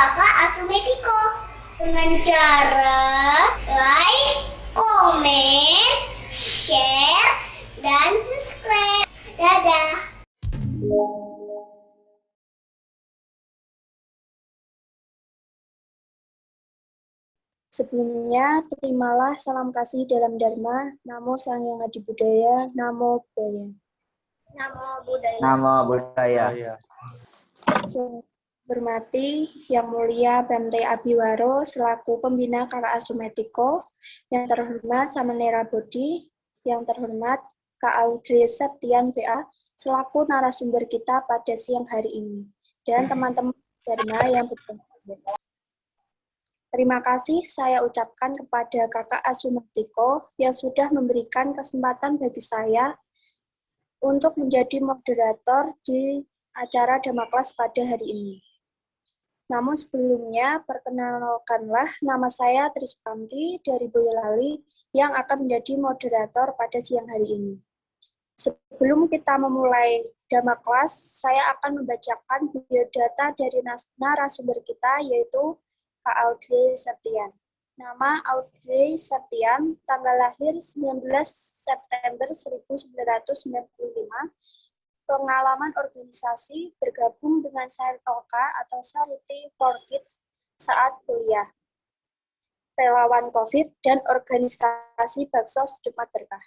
kakak Asumetiko dengan cara like, komen, share, dan subscribe. Dadah! Sebelumnya, terimalah salam kasih dalam Dharma, Namo Sang Hyang Adi Budaya, Namo Buddhaya. Namo Buddhaya. Nama budaya. Yang hormati Yang Mulia Bante Abiwaro selaku pembina Kakak Asumetiko, yang terhormat Samanera Bodhi, yang terhormat Kak Audrey Septian BA selaku narasumber kita pada siang hari ini, dan teman-teman Dharma yang berbahagia. Terima kasih saya ucapkan kepada Kakak Asumetiko yang sudah memberikan kesempatan bagi saya untuk menjadi moderator di acara Dhamma Kelas pada hari ini. Namun sebelumnya, perkenalkanlah nama saya Trispanti dari Boyolali yang akan menjadi moderator pada siang hari ini. Sebelum kita memulai Dhamma Kelas, saya akan membacakan biodata dari narasumber kita, yaitu Kak Audrey Septian. Nama Audrey Septian, tanggal lahir 19 September 1995, pengalaman organisasi bergabung dengan Saritoka atau Charity for Kids saat kuliah, relawan COVID, dan organisasi Baksos Jumat Berkah.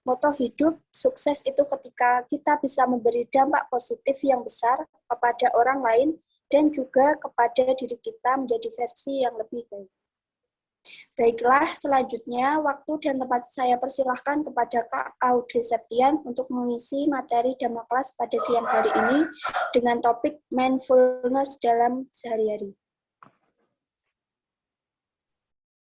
Moto hidup, sukses itu ketika kita bisa memberi dampak positif yang besar kepada orang lain dan juga kepada diri kita menjadi versi yang lebih baik. Baiklah, selanjutnya waktu dan tempat saya persilahkan kepada Kak Audrey Septian untuk mengisi materi Dhamma Kelas pada siang hari ini dengan topik mindfulness dalam sehari-hari.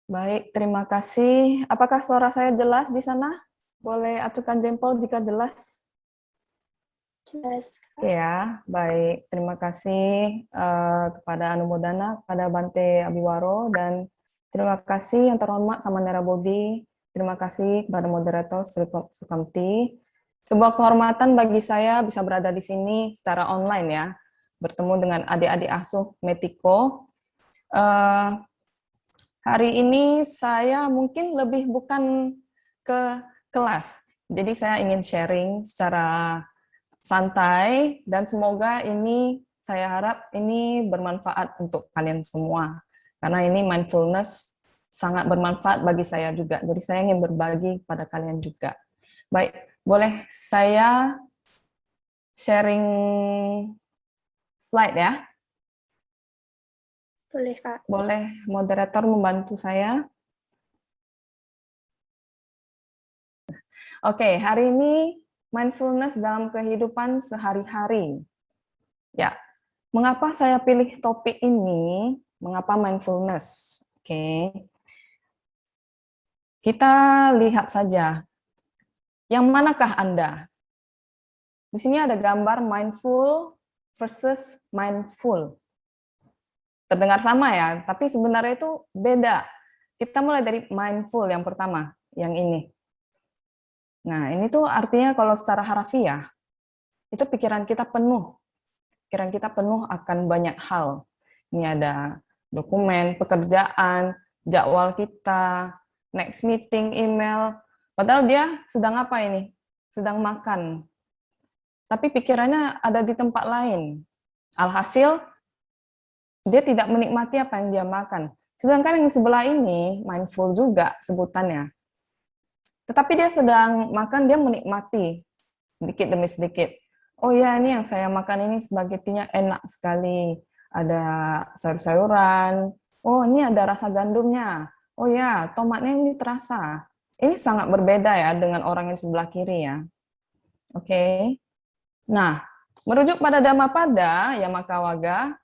Baik, terima kasih. Apakah suara saya jelas di sana? Boleh acukan jempol jika jelas. Jelas. Ya, baik. Terima kasih kepada Anumodana, kepada Bante Abiwaro, dan terima kasih yang terhormat Samanera Bodhi. Terima kasih kepada moderator Sri Sukamti. Sebuah kehormatan bagi saya bisa berada di sini secara online ya, bertemu dengan adik-adik asuh Metiko. Hari ini saya mungkin lebih bukan ke kelas, jadi saya ingin sharing secara santai, dan semoga ini, saya harap ini bermanfaat untuk kalian semua. Karena ini mindfulness sangat bermanfaat bagi saya juga. Jadi saya ingin berbagi pada kalian juga. Baik, boleh saya sharing slide ya? Boleh, Kak. Boleh moderator membantu saya? Oke, hari ini mindfulness dalam kehidupan sehari-hari. Ya, mengapa saya pilih topik ini? Mengapa mindfulness? Oke, kita lihat saja. Yang manakah Anda? Di sini ada gambar mindful versus mindful. Terdengar sama ya, tapi sebenarnya itu beda. Kita mulai dari mindful yang pertama, yang ini. Nah, ini tuh artinya kalau secara harafiah, itu pikiran kita penuh. Pikiran kita penuh akan banyak hal. Ini ada dokumen, pekerjaan, jadwal kita, next meeting, email. Padahal dia sedang apa ini? Sedang makan. Tapi pikirannya ada di tempat lain. Alhasil, dia tidak menikmati apa yang dia makan. Sedangkan yang sebelah ini, mindful juga sebutannya. Tetapi dia sedang makan, dia menikmati sedikit demi sedikit. Oh ya, ini yang saya makan ini spaghettinya enak sekali. Ada sayur-sayuran. Oh, ini ada rasa gandumnya. Oh ya, tomatnya ini terasa. Ini sangat berbeda ya dengan orang yang sebelah kiri ya. Oke. Nah, merujuk pada Dhammapada, Yamakawaga,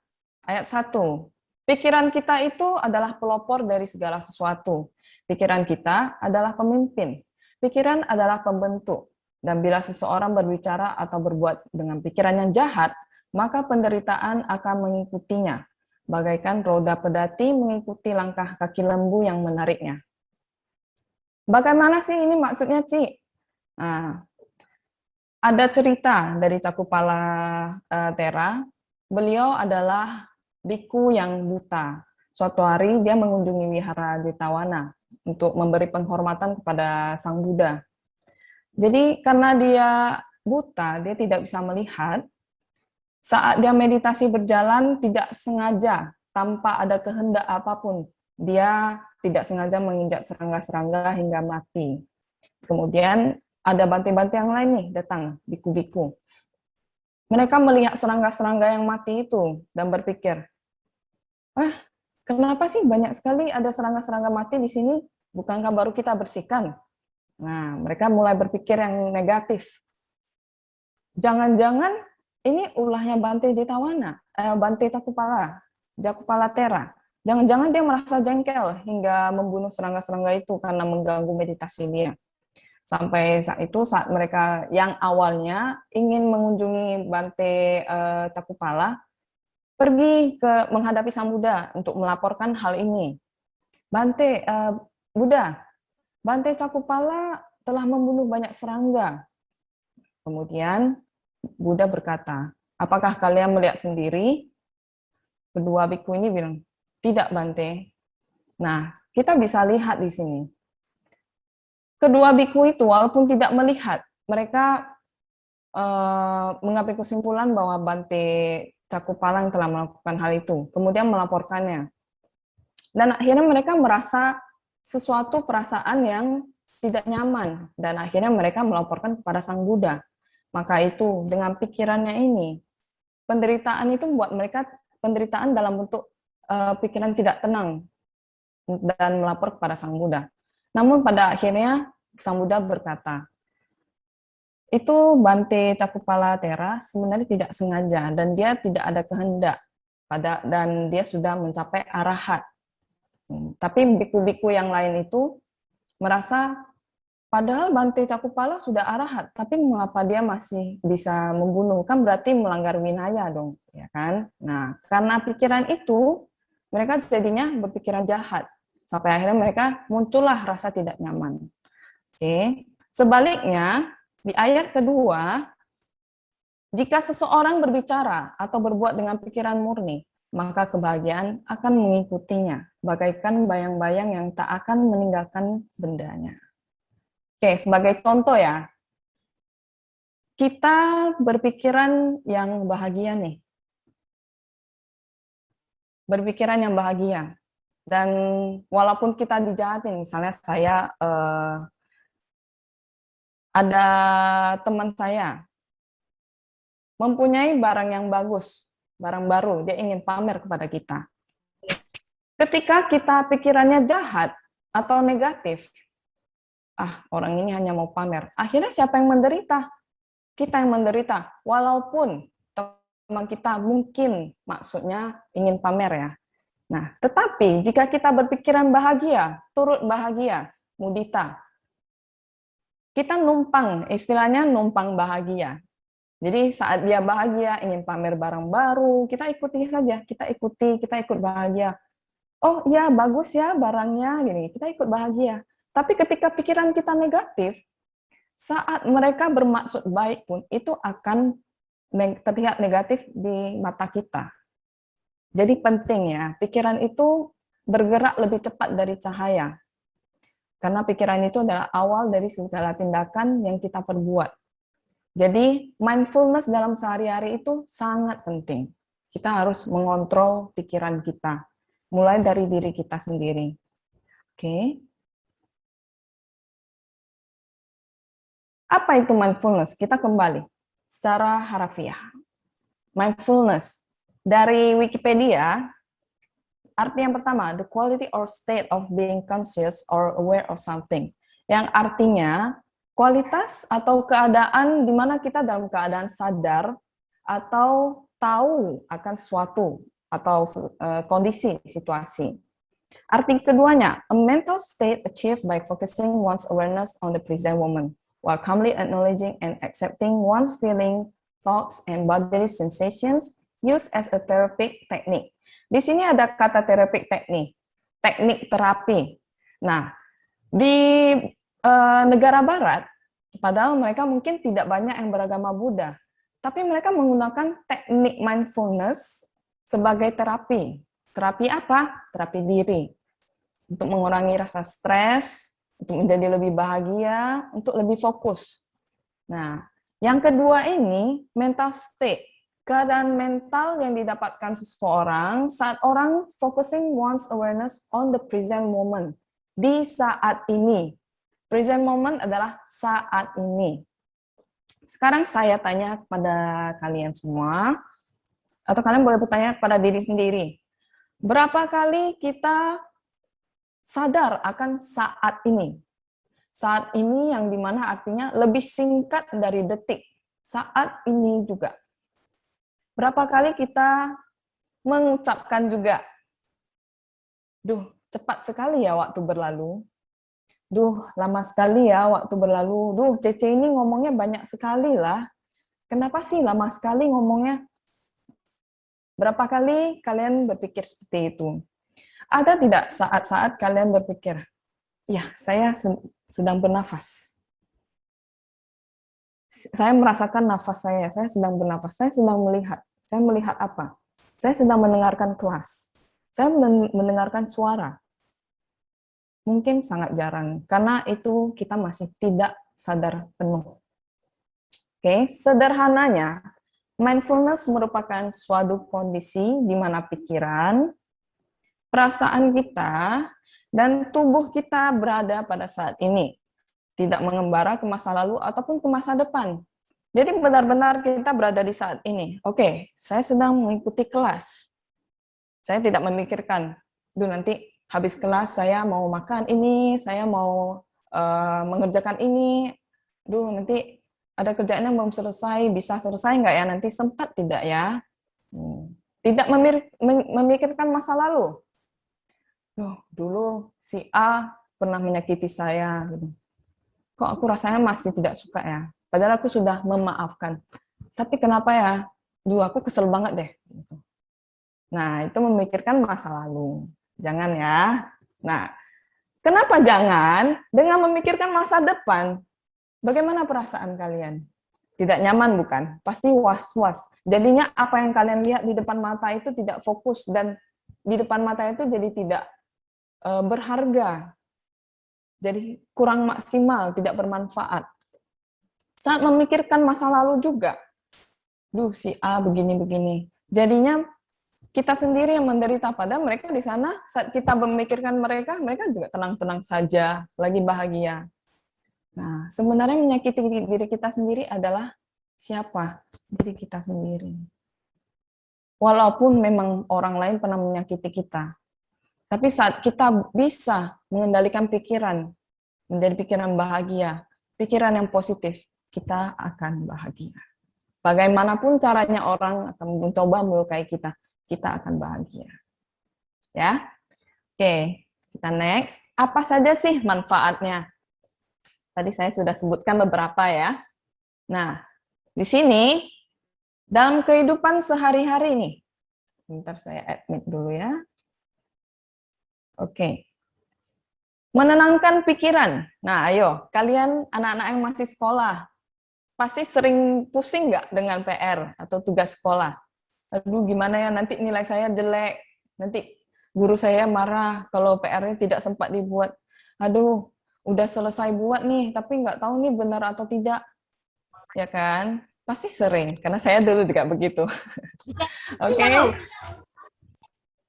ayat 1. Pikiran kita itu adalah pelopor dari segala sesuatu. Pikiran kita adalah pemimpin. Pikiran adalah pembentuk, dan bila seseorang berbicara atau berbuat dengan pikiran yang jahat, maka penderitaan akan mengikutinya, bagaikan roda pedati mengikuti langkah kaki lembu yang menariknya. Bagaimana sih ini maksudnya, Ci? Nah, ada cerita dari Cakupala Tera. Beliau adalah biku yang buta. Suatu hari dia mengunjungi wihara Jetavana untuk memberi penghormatan kepada Sang Buddha. Jadi karena dia buta, dia tidak bisa melihat, saat dia meditasi berjalan tidak sengaja, tanpa ada kehendak apapun, dia tidak sengaja menginjak serangga-serangga hingga mati. Kemudian ada bante-bante yang lain nih datang, biku-biku. Mereka melihat serangga-serangga yang mati itu dan berpikir, kenapa sih banyak sekali ada serangga-serangga mati di sini? Bukankah baru kita bersihkan? Nah, mereka mulai berpikir yang negatif. Jangan-jangan ini ulahnya Bante Jetavana, Bante Jakupala Tera. Jangan-jangan dia merasa jengkel hingga membunuh serangga-serangga itu karena mengganggu meditasi dia. Sampai saat itu, saat mereka yang awalnya ingin mengunjungi Bante Cakupala, pergi ke menghadapi Sang Buddha untuk melaporkan hal ini. Bante Buddha, Bante Cakupala telah membunuh banyak serangga. Kemudian Buddha berkata, apakah kalian melihat sendiri? Kedua biku ini bilang, tidak Bante. Nah, kita bisa lihat di sini. Kedua biku itu walaupun tidak melihat, mereka mengambil kesimpulan bahwa Bante Cakupala yang telah melakukan hal itu, kemudian melaporkannya. Dan akhirnya mereka merasa sesuatu perasaan yang tidak nyaman, dan akhirnya mereka melaporkan kepada Sang Buddha. Maka itu, dengan pikirannya ini, penderitaan itu membuat mereka penderitaan dalam bentuk pikiran tidak tenang, dan melapor kepada Sang Buddha. Namun pada akhirnya Sang Buddha berkata, itu Bante Cakupala Tera sebenarnya tidak sengaja dan dia tidak ada kehendak dan dia sudah mencapai arahat. Tapi biku-biku yang lain itu merasa padahal Bante Cakupala sudah arahat, tapi mengapa dia masih bisa membunuh? Kan berarti melanggar winaya dong, ya kan? Nah, karena pikiran itu mereka jadinya berpikiran jahat. Sampai akhirnya mereka muncullah rasa tidak nyaman. Oke. Sebaliknya, di ayat kedua, jika seseorang berbicara atau berbuat dengan pikiran murni, maka kebahagiaan akan mengikutinya, bagaikan bayang-bayang yang tak akan meninggalkan bendanya. Oke, sebagai contoh ya, kita berpikiran yang bahagia nih. Berpikiran yang bahagia. Dan walaupun kita dijahatin, misalnya saya ada teman saya mempunyai barang yang bagus, barang baru, dia ingin pamer kepada kita. Ketika kita pikirannya jahat atau negatif, orang ini hanya mau pamer. Akhirnya siapa yang menderita? Kita yang menderita. Walaupun teman kita mungkin maksudnya ingin pamer ya. Nah, tetapi jika kita berpikiran bahagia, turut bahagia, mudita, kita numpang, istilahnya numpang bahagia. Jadi saat dia bahagia, ingin pamer barang baru, kita ikuti saja, kita ikut bahagia. Oh ya, bagus ya barangnya, gini, kita ikut bahagia. Tapi ketika pikiran kita negatif, saat mereka bermaksud baik pun, itu akan terlihat negatif di mata kita. Jadi penting ya, pikiran itu bergerak lebih cepat dari cahaya. Karena pikiran itu adalah awal dari segala tindakan yang kita perbuat. Jadi mindfulness dalam sehari-hari itu sangat penting. Kita harus mengontrol pikiran kita, mulai dari diri kita sendiri. Oke. Apa itu mindfulness? Kita kembali secara harafiah. Mindfulness dari Wikipedia, arti yang pertama, the quality or state of being conscious or aware of something. Yang artinya, kualitas atau keadaan di mana kita dalam keadaan sadar atau tahu akan sesuatu atau kondisi, situasi. Arti keduanya, a mental state achieved by focusing one's awareness on the present moment, while calmly acknowledging and accepting one's feeling, thoughts, and bodily sensations, used as a therapeutic technique. Di sini ada kata therapeutic technique, teknik terapi. Nah, di negara barat, padahal mereka mungkin tidak banyak yang beragama Buddha, tapi mereka menggunakan teknik mindfulness sebagai terapi. Terapi apa? Terapi diri. Untuk mengurangi rasa stres, untuk menjadi lebih bahagia, untuk lebih fokus. Nah, yang kedua ini mental state. Keadaan mental yang didapatkan seseorang saat orang focusing one's awareness on the present moment. Di saat ini. Present moment adalah saat ini. Sekarang saya tanya kepada kalian semua, atau kalian boleh bertanya kepada diri sendiri. Berapa kali kita sadar akan saat ini? Saat ini yang dimana artinya lebih singkat dari detik. Saat ini juga. Berapa kali kita mengucapkan juga, duh, cepat sekali ya waktu berlalu. Duh, lama sekali ya waktu berlalu. Duh, Cece ini ngomongnya banyak sekali lah. Kenapa sih lama sekali ngomongnya? Berapa kali kalian berpikir seperti itu? Ada tidak saat-saat kalian berpikir, ya, saya sedang bernafas. Saya merasakan nafas saya sedang bernafas, saya sedang melihat. Saya melihat apa? Saya sedang mendengarkan kelas. Saya mendengarkan suara. Mungkin sangat jarang, karena itu kita masih tidak sadar penuh. Oke, sederhananya, mindfulness merupakan suatu kondisi di mana pikiran, perasaan kita, dan tubuh kita berada pada saat ini. Tidak mengembara ke masa lalu ataupun ke masa depan. Jadi benar-benar kita berada di saat ini. Oke, saya sedang mengikuti kelas. Saya tidak memikirkan, nanti habis kelas saya mau makan ini, saya mau mengerjakan ini, nanti ada kerjaan yang belum selesai, bisa selesai nggak ya, nanti sempat tidak ya. Tidak memikirkan masa lalu. Dulu si A pernah menyakiti saya, gitu. Kok aku rasanya masih tidak suka ya? Padahal aku sudah memaafkan. Tapi kenapa ya? Aku kesel banget deh. Nah, itu memikirkan masa lalu. Jangan ya. Nah, kenapa jangan? Dengan memikirkan masa depan. Bagaimana perasaan kalian? Tidak nyaman bukan? Pasti was-was. Jadinya apa yang kalian lihat di depan mata itu tidak fokus. Dan di depan mata itu jadi tidak berharga. Jadi kurang maksimal, tidak bermanfaat. Saat memikirkan masa lalu juga, si A begini-begini. Jadinya kita sendiri yang menderita, padahal mereka di sana, saat kita memikirkan mereka juga tenang-tenang saja, lagi bahagia. Nah, sebenarnya menyakiti diri kita sendiri adalah siapa? Diri kita sendiri. Walaupun memang orang lain pernah menyakiti kita, tapi saat kita bisa mengendalikan pikiran, menjadi pikiran bahagia, pikiran yang positif, kita akan bahagia. Bagaimanapun caranya orang akan mencoba melukai kita, kita akan bahagia. Ya, oke, kita next. Apa saja sih manfaatnya? Tadi saya sudah sebutkan beberapa ya. Nah, di sini dalam kehidupan sehari-hari nih, bentar saya admit dulu ya. Oke. Menenangkan pikiran. Nah, ayo, kalian anak-anak yang masih sekolah, pasti sering pusing nggak dengan PR atau tugas sekolah? Aduh, gimana ya, nanti nilai saya jelek, nanti guru saya marah kalau PR-nya tidak sempat dibuat. Aduh, udah selesai buat nih, tapi nggak tahu nih benar atau tidak. Ya kan? Pasti sering, karena saya dulu juga begitu. Oke.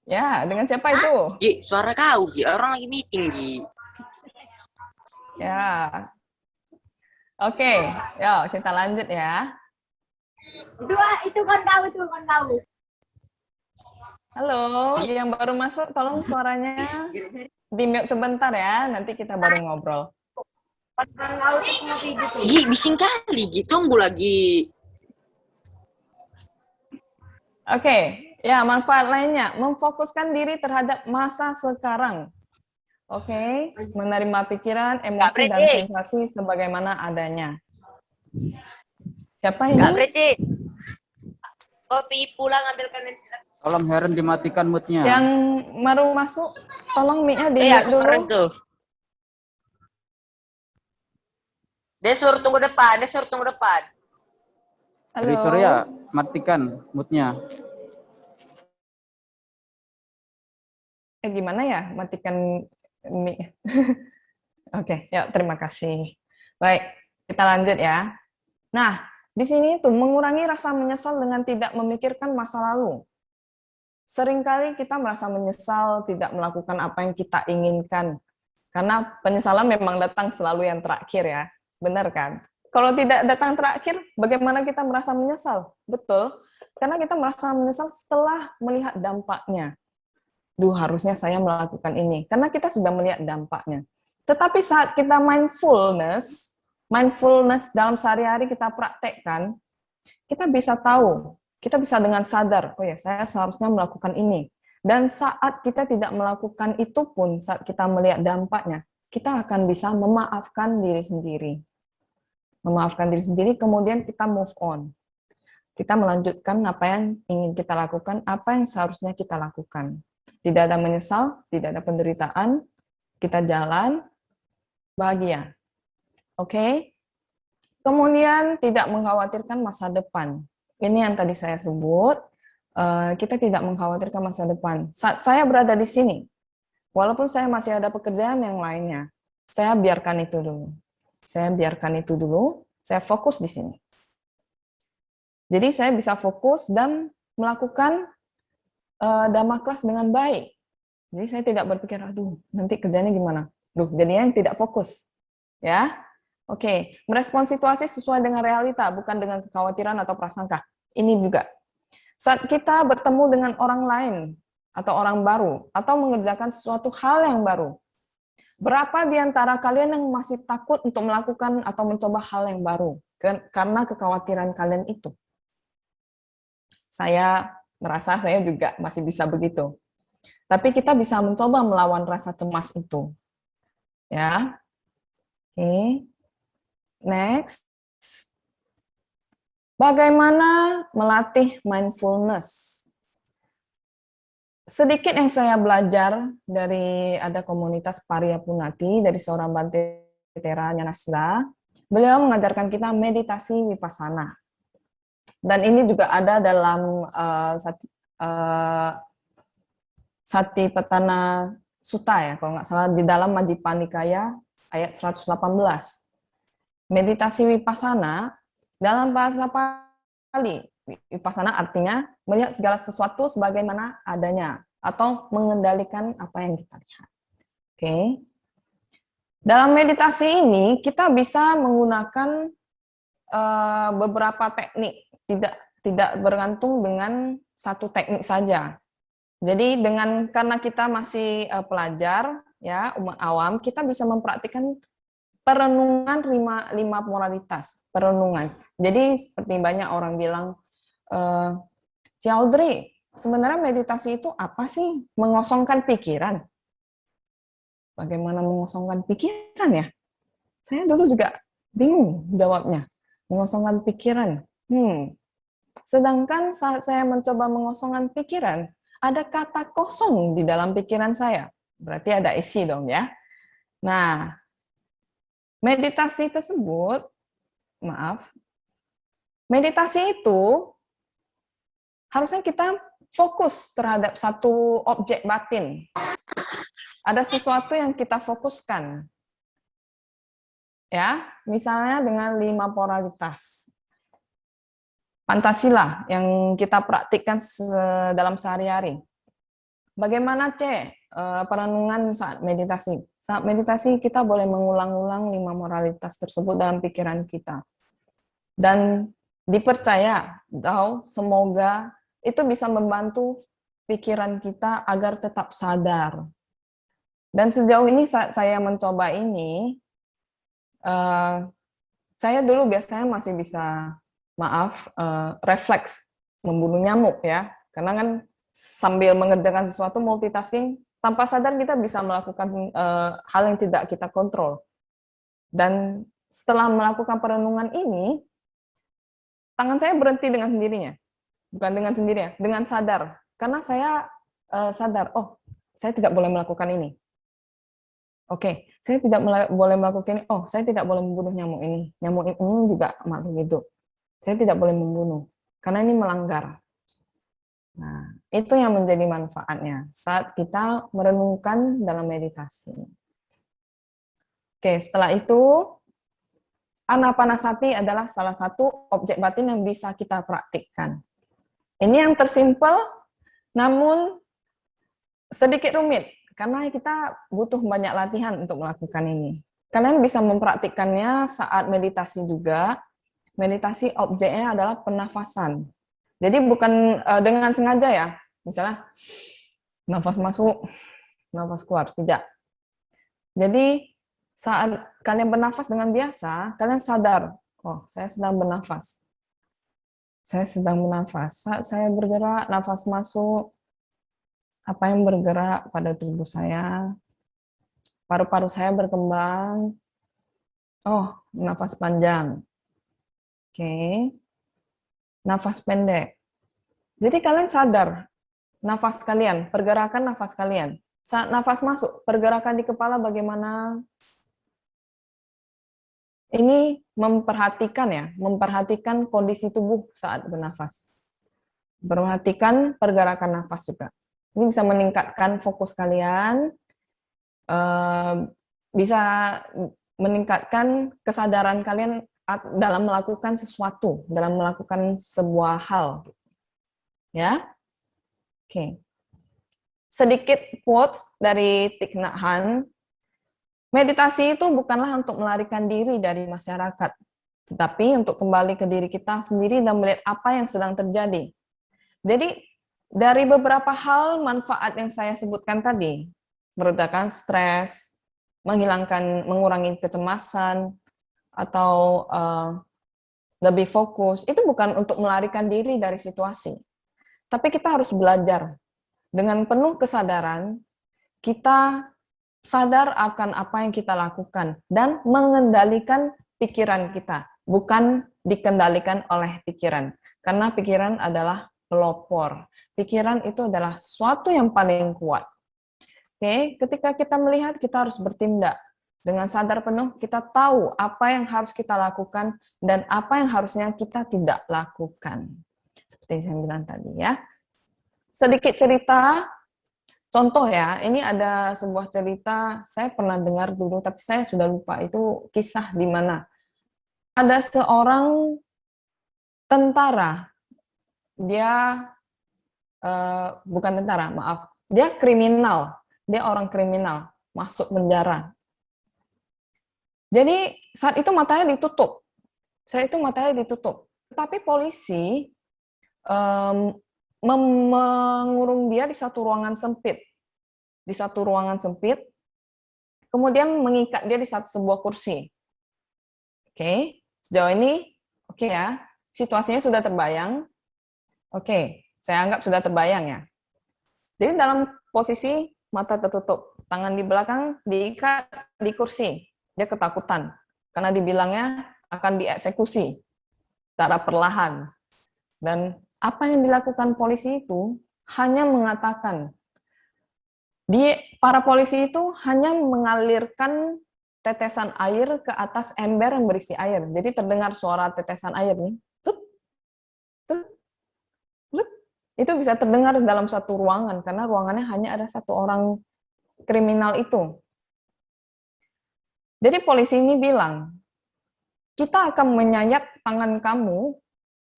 Ya, dengan siapa itu? Gi, suara kau, Gi. Orang lagi meeting, Gi. Ya. Oke, yuk kita lanjut ya. Itu kan tahu. Halo, yang baru masuk tolong suaranya di-mute sebentar ya, nanti kita baru ngobrol. Gi, bising kali, Gi. Tunggu lagi. Oke, ya manfaat lainnya, memfokuskan diri terhadap masa sekarang. Oke, menerima pikiran, emosi, dan sensasi sebagaimana adanya. Siapa ini? Kak Preti. Kopi pulang ambilkan. Tolong Heren dimatikan mood-nya. Yang baru masuk, tolong mic-nya di-mute dulu. Tuh. Desur tunggu depan. Halo. Surya, matikan mood-nya. Gimana ya matikan mic? Oke, ya terima kasih. Baik, kita lanjut ya. Nah, di sini itu mengurangi rasa menyesal dengan tidak memikirkan masa lalu. Seringkali kita merasa menyesal tidak melakukan apa yang kita inginkan. Karena penyesalan memang datang selalu yang terakhir ya. Benar kan? Kalau tidak datang terakhir, bagaimana kita merasa menyesal? Betul. Karena kita merasa menyesal setelah melihat dampaknya. Duh, harusnya saya melakukan ini. Karena kita sudah melihat dampaknya. Tetapi saat kita mindfulness dalam sehari-hari kita praktekkan, kita bisa tahu, kita bisa dengan sadar, oh ya, saya seharusnya melakukan ini. Dan saat kita tidak melakukan itu pun, saat kita melihat dampaknya, kita akan bisa memaafkan diri sendiri. Memaafkan diri sendiri, kemudian kita move on. Kita melanjutkan apa yang ingin kita lakukan, apa yang seharusnya kita lakukan. Tidak ada menyesal, tidak ada penderitaan, kita jalan, bahagia. Oke? Kemudian tidak mengkhawatirkan masa depan. Ini yang tadi saya sebut, kita tidak mengkhawatirkan masa depan. Saat saya berada di sini, walaupun saya masih ada pekerjaan yang lainnya, saya biarkan itu dulu. Saya fokus di sini. Jadi saya bisa fokus dan melakukan dhamma kelas dengan baik. Jadi saya tidak berpikir, aduh, nanti kerjanya gimana? Duh, jadinya tidak fokus. Ya, oke. Merespon situasi sesuai dengan realita, bukan dengan kekhawatiran atau prasangka. Ini juga. Saat kita bertemu dengan orang lain, atau orang baru, atau mengerjakan sesuatu hal yang baru, berapa di antara kalian yang masih takut untuk melakukan atau mencoba hal yang baru? Karena kekhawatiran kalian itu. Saya merasa saya juga masih bisa begitu. Tapi kita bisa mencoba melawan rasa cemas itu. Ya. Oke. Next. Bagaimana melatih mindfulness? Sedikit yang saya belajar dari ada komunitas Pariya Punati dari seorang Bante Tera Nyanasila. Beliau mengajarkan kita meditasi vipassana. Dan ini juga ada dalam Satipatthana Sutta ya, kalau nggak salah di dalam Majjhima Nikaya ayat 118. Meditasi vipassana dalam bahasa Pali, vipassana artinya melihat segala sesuatu sebagaimana adanya atau mengendalikan apa yang kita lihat. Oke. Dalam meditasi ini kita bisa menggunakan beberapa teknik, tidak bergantung dengan satu teknik saja. Jadi karena kita masih pelajar ya, umat awam, kita bisa mempraktikkan perenungan lima moralitas, perenungan. Jadi seperti banyak orang bilang, Ciaudrey, sebenarnya meditasi itu apa sih? Mengosongkan pikiran. Bagaimana mengosongkan pikiran ya? Saya dulu juga bingung jawabnya. Mengosongkan pikiran. Sedangkan saat saya mencoba mengosongkan pikiran, ada kata kosong di dalam pikiran saya. Berarti ada isi dong ya. Nah, meditasi tersebut, meditasi itu harusnya kita fokus terhadap satu objek batin. Ada sesuatu yang kita fokuskan. Ya, misalnya dengan 5 moralitas. Pancasila yang kita praktikkan dalam sehari-hari. Bagaimana perenungan saat meditasi? Saat meditasi kita boleh mengulang-ulang 5 moralitas tersebut dalam pikiran kita. Dan dipercaya bahwa semoga itu bisa membantu pikiran kita agar tetap sadar. Dan sejauh ini saat saya mencoba ini, saya dulu biasanya masih bisa refleks membunuh nyamuk ya, karena kan sambil mengerjakan sesuatu multitasking tanpa sadar kita bisa melakukan hal yang tidak kita kontrol. Dan setelah melakukan perenungan ini, tangan saya berhenti dengan sendirinya, bukan dengan sendirinya, dengan sadar, karena saya sadar, oh saya tidak boleh melakukan ini. Oke, saya tidak boleh melakukan ini. Oh, saya tidak boleh membunuh nyamuk ini. Nyamuk ini juga makhluk hidup. Saya tidak boleh membunuh, karena ini melanggar. Nah, Itu yang menjadi manfaatnya saat kita merenungkan dalam meditasi. Oke, setelah itu, Anapanasati adalah salah satu objek batin yang bisa kita praktikkan. Ini yang tersimpel, namun sedikit rumit, karena kita butuh banyak latihan untuk melakukan ini. Kalian bisa mempraktikkannya saat meditasi juga. Meditasi objeknya adalah pernafasan. Jadi bukan dengan sengaja ya, misalnya nafas masuk, nafas keluar, tidak. Jadi saat kalian bernafas dengan biasa, kalian sadar, oh saya sedang bernafas. Saya sedang bernafas. Saat saya bergerak, nafas masuk, apa yang bergerak pada tubuh saya, paru-paru saya berkembang, oh nafas panjang. Oke. Nafas pendek. Jadi kalian sadar nafas kalian, pergerakan nafas kalian. Saat nafas masuk, pergerakan di kepala bagaimana? Ini memperhatikan ya, memperhatikan kondisi tubuh saat bernafas. Perhatikan pergerakan nafas juga. Ini bisa meningkatkan fokus kalian, bisa meningkatkan kesadaran kalian dalam melakukan sesuatu, dalam melakukan sebuah hal. Ya, oke. Sedikit quotes dari Thich Nhat Hanh. Meditasi itu bukanlah untuk melarikan diri dari masyarakat, tetapi untuk kembali ke diri kita sendiri dan melihat apa yang sedang terjadi. Jadi, dari beberapa hal manfaat yang saya sebutkan tadi, meredakan stres, mengurangi kecemasan, atau lebih fokus, itu bukan untuk melarikan diri dari situasi. Tapi kita harus belajar dengan penuh kesadaran, kita sadar akan apa yang kita lakukan dan mengendalikan pikiran kita, bukan dikendalikan oleh pikiran. Karena pikiran adalah pelopor. Pikiran itu adalah sesuatu yang paling kuat. Oke, ketika kita melihat, kita harus bertindak. Dengan sadar penuh, kita tahu apa yang harus kita lakukan dan apa yang harusnya kita tidak lakukan. Seperti yang saya bilang tadi ya. Sedikit cerita, contoh ya, ini ada sebuah cerita, saya pernah dengar dulu, tapi saya sudah lupa itu kisah di mana. Ada seorang tentara, dia bukan tentara, maaf, dia kriminal, dia orang kriminal, masuk penjara. Jadi saat itu matanya ditutup, tapi polisi mengurung dia di satu ruangan sempit, kemudian mengikat dia di sebuah kursi. Oke, sejauh ini oke ya, situasinya sudah terbayang. Oke, saya anggap sudah terbayang ya. Jadi dalam posisi mata tertutup, tangan di belakang diikat di kursi, dia ketakutan karena dibilangnya akan dieksekusi secara perlahan. Dan apa yang dilakukan polisi itu hanya mengatakan, para polisi itu hanya mengalirkan tetesan air ke atas ember yang berisi air. Jadi terdengar suara tetesan air nih. Tup, tup, tup. Itu bisa terdengar dalam satu ruangan, karena ruangannya hanya ada satu orang kriminal itu. Jadi polisi ini bilang, kita akan menyayat tangan kamu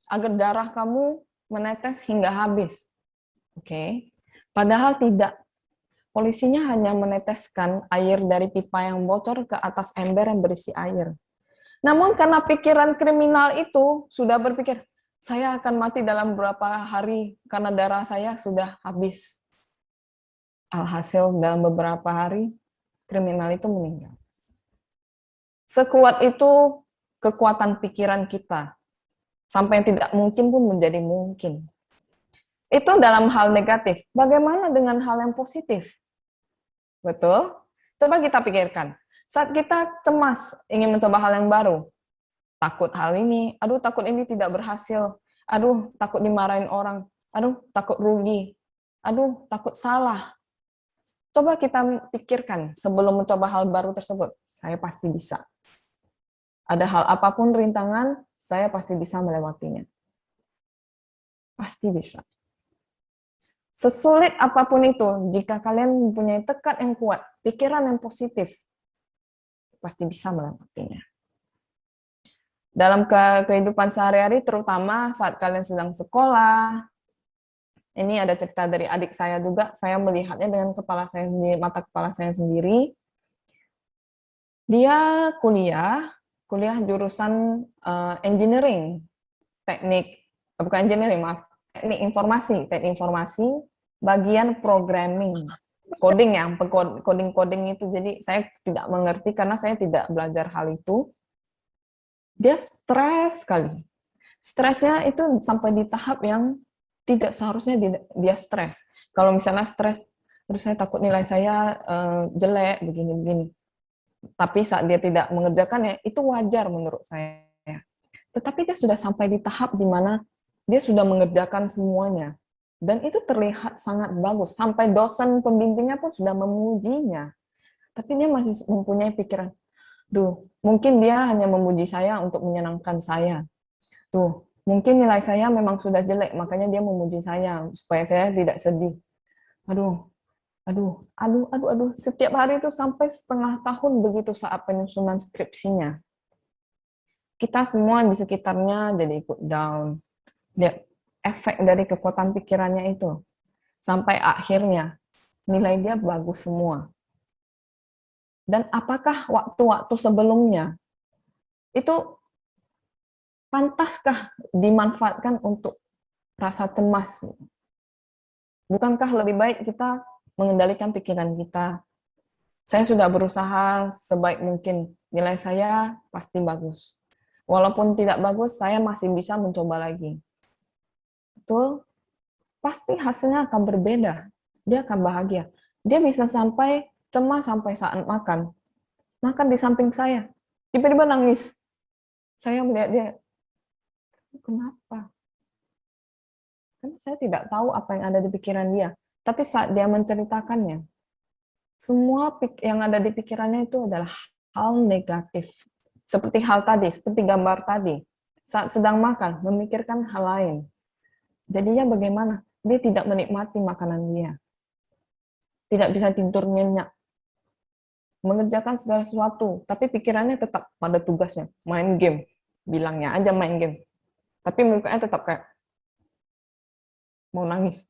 agar darah kamu menetes hingga habis. Oke. Padahal tidak. Polisinya hanya meneteskan air dari pipa yang bocor ke atas ember yang berisi air. Namun karena pikiran kriminal itu sudah berpikir, saya akan mati dalam beberapa hari karena darah saya sudah habis. Alhasil dalam beberapa hari, kriminal itu meninggal. Sekuat itu kekuatan pikiran kita. Sampai yang tidak mungkin pun menjadi mungkin. Itu dalam hal negatif. Bagaimana dengan hal yang positif? Betul? Coba kita pikirkan. Saat kita cemas, ingin mencoba hal yang baru, takut hal ini, aduh takut ini tidak berhasil, aduh takut dimarahin orang, aduh takut rugi, aduh takut salah. Coba kita pikirkan sebelum mencoba hal baru tersebut, saya pasti bisa. Ada hal apapun rintangan, saya pasti bisa melewatinya. Pasti bisa. Sesulit apapun itu, jika kalian mempunyai tekad yang kuat, pikiran yang positif, pasti bisa melewatinya. Dalam kehidupan sehari-hari, terutama saat kalian sedang sekolah, ini ada cerita dari adik saya juga, saya melihatnya dengan kepala saya sendiri, mata kepala saya sendiri. Dia kuliah jurusan engineering, bukan engineering, maaf, teknik informasi, bagian programming, coding itu. Jadi saya tidak mengerti karena saya tidak belajar hal itu. Dia stres sekali. Stresnya itu sampai di tahap yang tidak seharusnya dia stres. Kalau misalnya stres, terus saya takut nilai saya jelek, begini-begini. Tapi saat dia tidak mengerjakannya, itu wajar menurut saya. Tetapi dia sudah sampai di tahap di mana dia sudah mengerjakan semuanya. Dan itu terlihat sangat bagus. Sampai dosen pembimbingnya pun sudah memujinya. Tapi dia masih mempunyai pikiran, tuh, mungkin dia hanya memuji saya untuk menyenangkan saya. Tuh, mungkin nilai saya memang sudah jelek, makanya dia memuji saya, supaya saya tidak sedih. Aduh. Setiap hari itu sampai setengah tahun begitu saat penyusunan skripsinya. Kita semua di sekitarnya jadi ikut down. Dia efek dari kekuatan pikirannya itu. Sampai akhirnya nilai dia bagus semua. Dan apakah waktu-waktu sebelumnya itu pantaskah dimanfaatkan untuk rasa cemas? Bukankah lebih baik kita mengendalikan pikiran kita? Saya sudah berusaha sebaik mungkin. Nilai saya pasti bagus. Walaupun tidak bagus, saya masih bisa mencoba lagi. Betul? Pasti hasilnya akan berbeda. Dia akan bahagia. Dia bisa sampai cemas sampai saat makan. Makan di samping saya. Tiba-tiba nangis. Saya melihat dia. Kenapa? Karena saya tidak tahu apa yang ada di pikiran dia. Tapi saat dia menceritakannya, semua yang ada di pikirannya itu adalah hal negatif. Seperti hal tadi, seperti gambar tadi. Saat sedang makan, memikirkan hal lain. Jadinya bagaimana? Dia tidak menikmati makanan dia. Tidak bisa tidur nyenyak. Mengerjakan segala sesuatu, tapi pikirannya tetap pada tugasnya. Main game. Bilangnya aja main game. Tapi mukanya tetap kayak mau nangis.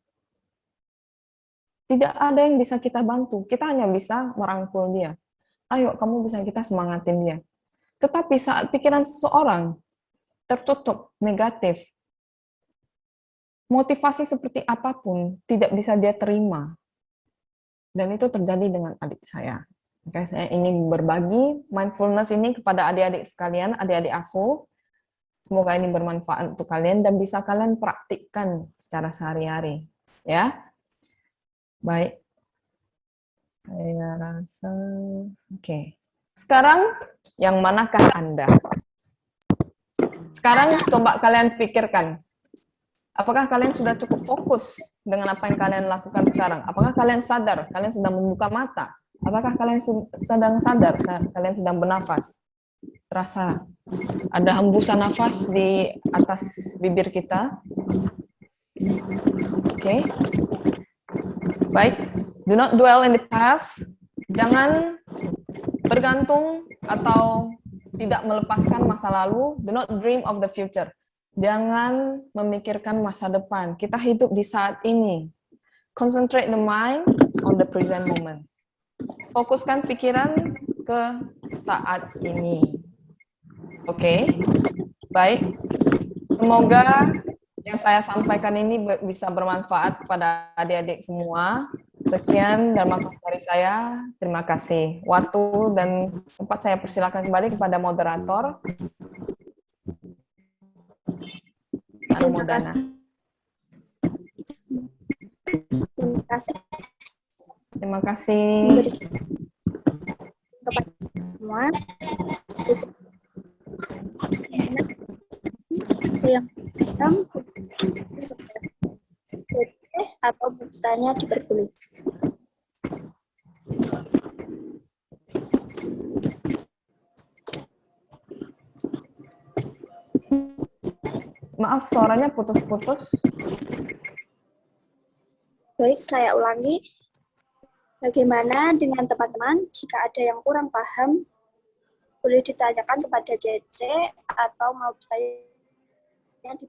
Tidak ada yang bisa kita bantu. Kita hanya bisa merangkul dia. Ayo, kamu bisa kita semangatin dia. Tetapi saat pikiran seseorang tertutup, negatif, motivasi seperti apapun tidak bisa dia terima. Dan itu terjadi dengan adik saya. Oke, saya ingin berbagi mindfulness ini kepada adik-adik sekalian, adik-adik asuh. Semoga ini bermanfaat untuk kalian dan bisa kalian praktikkan secara sehari-hari. Ya, baik. Saya rasa, oke. Sekarang, yang manakah Anda? Sekarang coba kalian pikirkan. Apakah kalian sudah cukup fokus dengan apa yang kalian lakukan sekarang? Apakah kalian sadar? Kalian sedang membuka mata? Apakah kalian sedang sadar? Kalian sedang bernafas? Terasa ada hembusan nafas di atas bibir kita. Oke. Baik. Do not dwell in the past. Jangan bergantung atau tidak melepaskan masa lalu. Do not dream of the future. Jangan memikirkan masa depan. Kita hidup di saat ini. Concentrate the mind on the present moment. Fokuskan pikiran ke saat ini. Oke, baik. Semoga yang saya sampaikan ini bisa bermanfaat kepada adik-adik semua. Sekian dan maaf dari saya. Terima kasih. Waktu dan tempat saya persilakan kembali kepada moderator. Terima kasih. Terima kasih. Terima kasih. Kepada semua. Yang sedang atau bertanya diperbolehkan. Maaf, suaranya putus-putus. Baik, saya ulangi. Bagaimana dengan teman-teman? Jika ada yang kurang paham, boleh ditanyakan kepada JC atau mau bertanya di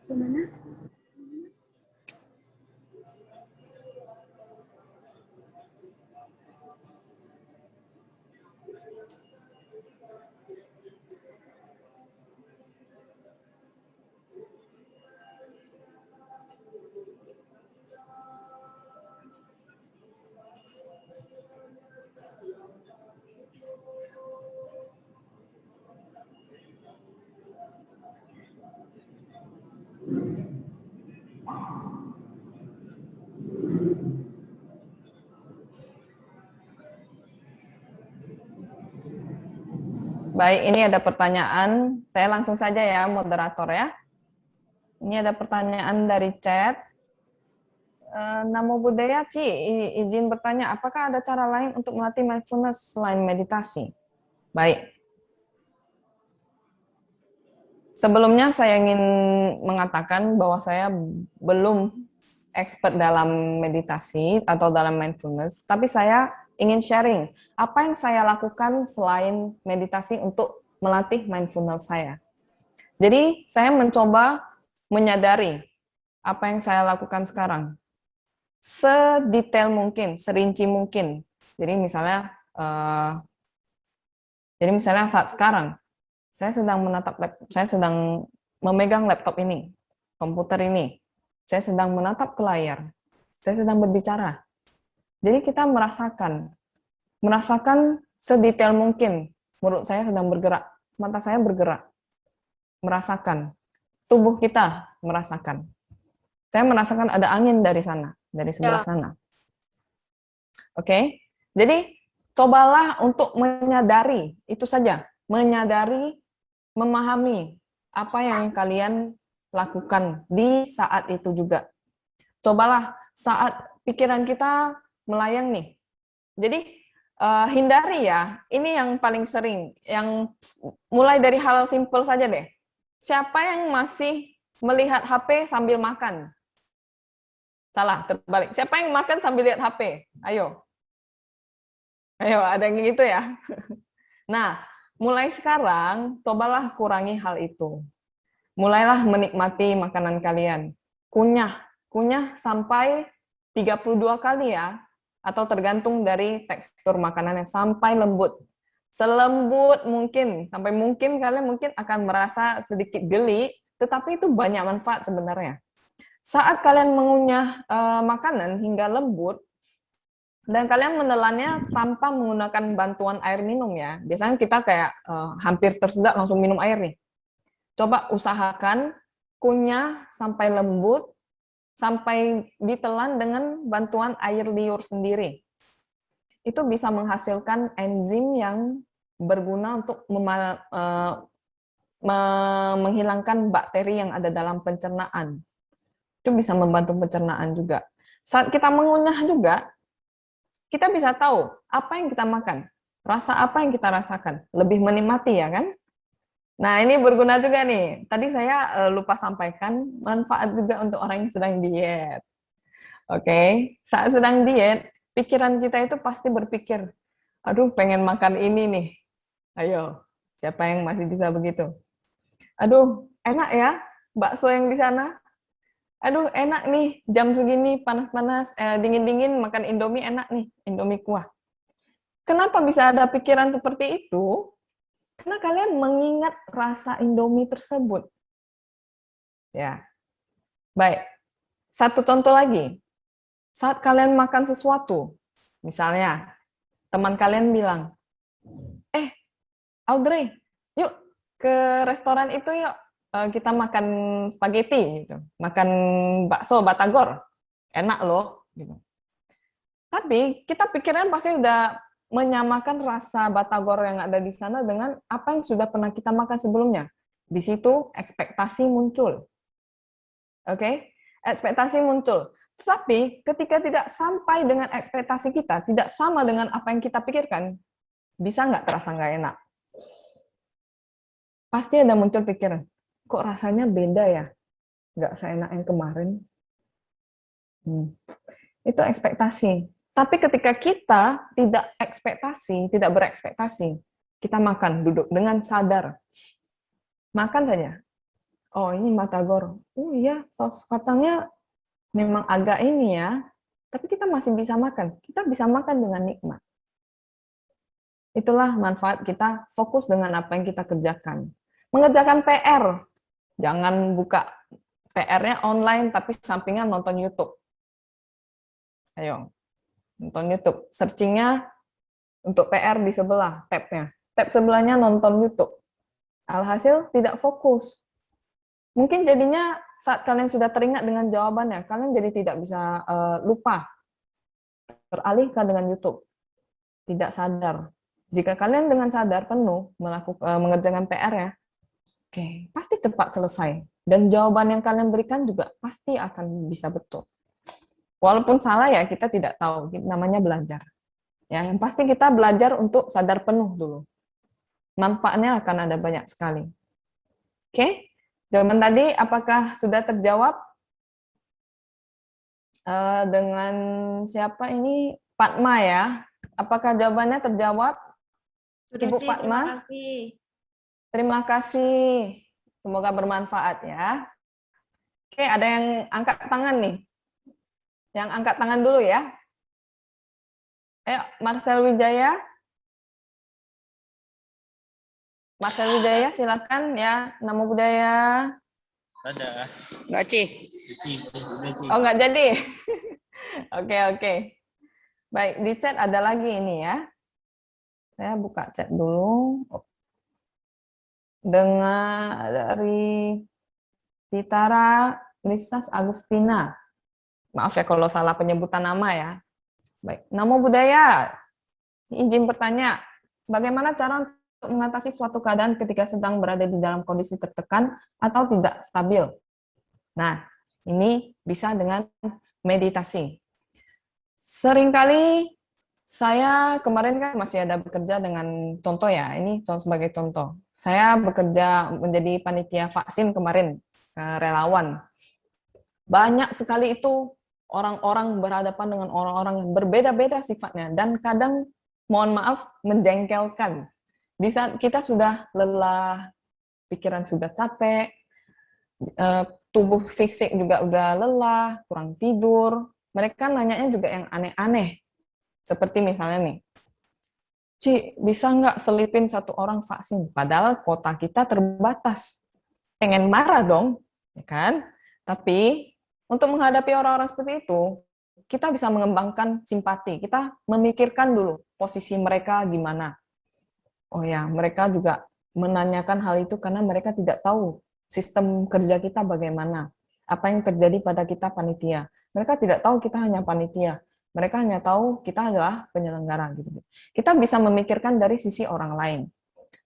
gimana? Baik, ini ada pertanyaan. Saya langsung saja ya, moderator ya. Ini ada pertanyaan dari chat. Namo Buddhaya, Ci, izin bertanya, apakah ada cara lain untuk melatih mindfulness selain meditasi? Baik. Sebelumnya saya ingin mengatakan bahwa saya belum expert dalam meditasi atau dalam mindfulness, tapi saya ingin sharing apa yang saya lakukan selain meditasi untuk melatih mindfulness saya. Jadi saya mencoba menyadari apa yang saya lakukan sekarang sedetail mungkin, serinci mungkin. Jadi misalnya saat sekarang saya sedang memegang laptop ini, komputer ini, saya sedang menatap ke layar, saya sedang berbicara. Jadi kita merasakan sedetail mungkin. Mulut saya sedang bergerak, mata saya bergerak, merasakan. Tubuh kita merasakan. Saya merasakan ada angin dari sana, dari sebelah sana. Oke? Jadi cobalah untuk menyadari, itu saja. Menyadari, memahami apa yang kalian lakukan di saat itu juga. Cobalah saat pikiran kita melayang nih. Jadi hindari ya, ini yang paling sering, yang mulai dari hal simpel saja deh. Siapa yang masih melihat HP sambil makan? Salah, terbalik. Siapa yang makan sambil lihat HP? Ayo. Ayo, ada yang gitu ya. Nah, mulai sekarang, cobalah kurangi hal itu. Mulailah menikmati makanan kalian. Kunyah sampai 32 kali ya, atau tergantung dari tekstur makanannya, sampai lembut. Selembut mungkin, sampai mungkin kalian akan merasa sedikit geli, tetapi itu banyak manfaat sebenarnya. Saat kalian mengunyah makanan hingga lembut, dan kalian menelannya tanpa menggunakan bantuan air minum ya. Biasanya kita kayak hampir tersedak langsung minum air nih. Coba usahakan kunyah sampai lembut, sampai ditelan dengan bantuan air liur sendiri. Itu bisa menghasilkan enzim yang berguna untuk menghilangkan bakteri yang ada dalam pencernaan. Itu bisa membantu pencernaan juga. Saat kita mengunyah juga, kita bisa tahu apa yang kita makan, rasa apa yang kita rasakan, lebih menikmati ya kan? Nah ini berguna juga nih. Tadi saya lupa sampaikan manfaat juga untuk orang yang sedang diet. Oke, saat sedang diet, pikiran kita itu pasti berpikir, aduh pengen makan ini nih. Ayo, siapa yang masih bisa begitu? Aduh, enak ya bakso yang di sana. Aduh, enak nih, jam segini panas-panas, dingin-dingin, makan Indomie enak nih, Indomie kuah. Kenapa bisa ada pikiran seperti itu? Karena kalian mengingat rasa Indomie tersebut. Ya, baik. Satu contoh lagi. Saat kalian makan sesuatu, misalnya, teman kalian bilang, Audrey, yuk ke restoran itu yuk. Kita makan spaghetti gitu, makan bakso batagor, enak loh gitu. Tapi kita pikiran pasti udah menyamakan rasa batagor yang ada di sana dengan apa yang sudah pernah kita makan sebelumnya. Di situ ekspektasi muncul. Oke? Ekspektasi muncul. Tetapi ketika tidak sampai dengan ekspektasi kita, tidak sama dengan apa yang kita pikirkan, bisa nggak terasa nggak enak? pasti ada muncul pikiran, kok rasanya beda ya? Nggak seenak yang kemarin. Itu ekspektasi. Tapi ketika kita tidak berekspektasi, kita makan, duduk dengan sadar. Makan saja. Oh, ini batagor. Oh iya, saus kacangnya memang agak ini ya, tapi kita masih bisa makan. Kita bisa makan dengan nikmat. Itulah manfaat kita fokus dengan apa yang kita kerjakan. Mengerjakan PR. Jangan buka PR-nya online, tapi sampingan nonton YouTube. Ayo, nonton YouTube. Searching-nya untuk PR di sebelah, tab-nya. Tab sebelahnya nonton YouTube. Alhasil tidak fokus. Mungkin jadinya saat kalian sudah teringat dengan jawabannya, kalian jadi tidak bisa lupa. Teralihkan dengan YouTube. Tidak sadar. Jika kalian dengan sadar penuh mengerjakan PR ya, oke, pasti cepat selesai. Dan jawaban yang kalian berikan juga pasti akan bisa betul. Walaupun salah ya, kita tidak tahu. Namanya belajar. Ya, yang pasti kita belajar untuk sadar penuh dulu. Manfaatnya akan ada banyak sekali. Oke, jawaban tadi apakah sudah terjawab? Dengan siapa ini? Fatma ya. Apakah jawabannya terjawab? Sudah, Ibu Ci, Fatma? terima kasih. Terima kasih. Semoga bermanfaat ya. Oke, ada yang angkat tangan nih. Yang angkat tangan dulu ya. Ayo, Marcel Wijaya. Marcel Wijaya, silakan ya. Nama budaya. Ada. Enggak, Ci. Oh, nggak jadi. Oke. Baik, di chat ada lagi ini ya. Saya buka chat dulu. Dengan dari Titara Lisas Agustina. Maaf ya kalau salah penyebutan nama ya. Baik, Namo Buddhaya. Izin bertanya, bagaimana cara untuk mengatasi suatu keadaan ketika sedang berada di dalam kondisi tertekan atau tidak stabil? Nah, ini bisa dengan meditasi. Seringkali saya kemarin kan masih ada bekerja dengan contoh ya, ini sebagai contoh. Saya bekerja menjadi panitia vaksin kemarin, relawan. Banyak sekali itu orang-orang berhadapan dengan orang-orang yang berbeda-beda sifatnya, dan kadang, mohon maaf, menjengkelkan. Di saat kita sudah lelah, pikiran sudah capek, tubuh fisik juga udah lelah, kurang tidur, mereka nanyanya juga yang aneh-aneh. Seperti misalnya nih, Ci, bisa nggak selipin satu orang vaksin? Padahal kota kita terbatas. Pengen marah dong, ya kan? Tapi untuk menghadapi orang-orang seperti itu, kita bisa mengembangkan simpati. Kita memikirkan dulu posisi mereka gimana. Oh ya, mereka juga menanyakan hal itu karena mereka tidak tahu sistem kerja kita bagaimana. Apa yang terjadi pada kita panitia. Mereka tidak tahu kita hanya panitia. Mereka hanya tahu kita adalah penyelenggara gitu. Kita bisa memikirkan dari sisi orang lain.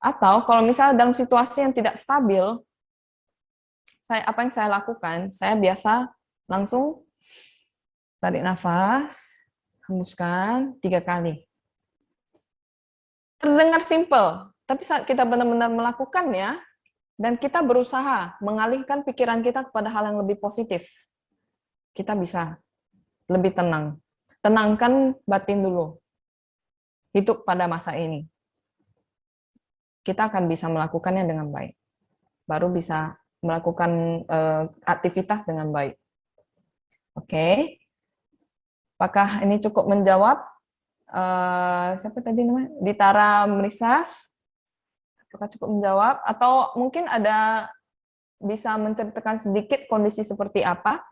Atau kalau misalnya dalam situasi yang tidak stabil, apa yang saya lakukan, saya biasa langsung tarik nafas, hembuskan 3 kali. Terdengar simple, tapi saat kita benar-benar melakukannya, dan kita berusaha mengalihkan pikiran kita kepada hal yang lebih positif, kita bisa lebih tenang. Tenangkan batin dulu. Hidup pada masa ini. Kita akan bisa melakukannya dengan baik. Baru bisa melakukan aktivitas dengan baik. Oke. Apakah ini cukup menjawab? Siapa tadi namanya? Ditara Merisas. Apakah cukup menjawab? Atau mungkin ada bisa menceritakan sedikit kondisi seperti apa?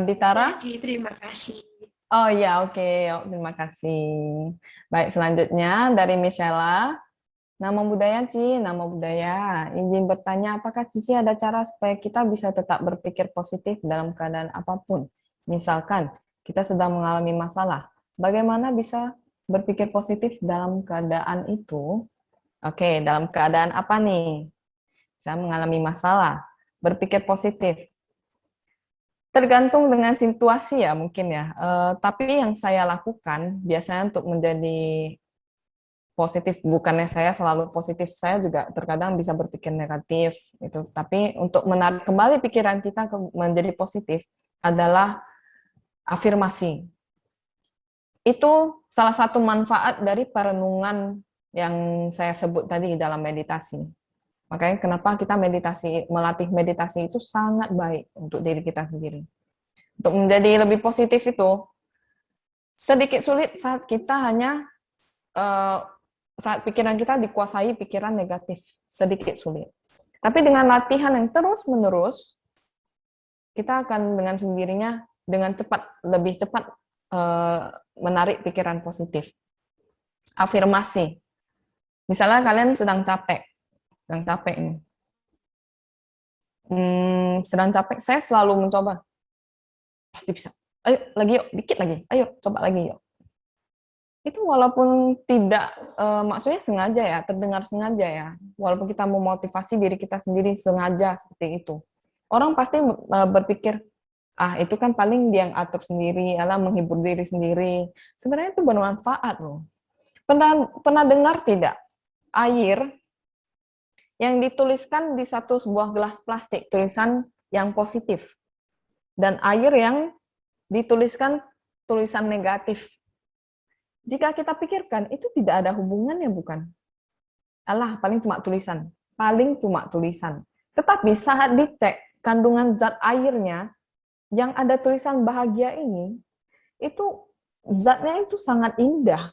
Ditara? Ci, terima kasih. Oh ya, oke. Terima kasih. Baik, selanjutnya dari Michela. Nama budaya, Ci. Nama budaya. Izin bertanya, apakah Cici ada cara supaya kita bisa tetap berpikir positif dalam keadaan apapun? Misalkan, kita sedang mengalami masalah. Bagaimana bisa berpikir positif dalam keadaan itu? Oke, dalam keadaan apa nih? Saya mengalami masalah. Berpikir positif. Tergantung dengan situasi ya mungkin ya. Tapi yang saya lakukan biasanya untuk menjadi positif, bukannya saya selalu positif, saya juga terkadang bisa berpikir negatif itu. Tapi untuk menarik kembali pikiran kita menjadi positif adalah afirmasi. Itu salah satu manfaat dari perenungan yang saya sebut tadi dalam meditasi. Makanya kenapa kita melatih meditasi itu sangat baik untuk diri kita sendiri. Untuk menjadi lebih positif itu sedikit sulit saat kita hanya saat pikiran kita dikuasai pikiran negatif, sedikit sulit. Tapi dengan latihan yang terus-menerus, kita akan dengan sendirinya dengan lebih cepat menarik pikiran positif. Afirmasi. Misalnya kalian sedang capek ini. Sedang capek, saya selalu mencoba. Pasti bisa. Ayo, lagi yuk, dikit lagi. Ayo, coba lagi yuk. Itu walaupun tidak, maksudnya sengaja ya, terdengar sengaja ya. Walaupun kita memotivasi diri kita sendiri sengaja seperti itu. Orang pasti berpikir, itu kan paling dia yang atur sendiri, menghibur diri sendiri. Sebenarnya itu bermanfaat loh. Pernah dengar tidak? Air yang dituliskan di sebuah gelas plastik, tulisan yang positif. Dan air yang dituliskan tulisan negatif. Jika kita pikirkan, itu tidak ada hubungannya, bukan? Paling cuma tulisan. Paling cuma tulisan. Tetapi saat dicek kandungan zat airnya, yang ada tulisan bahagia ini, itu zatnya itu sangat indah.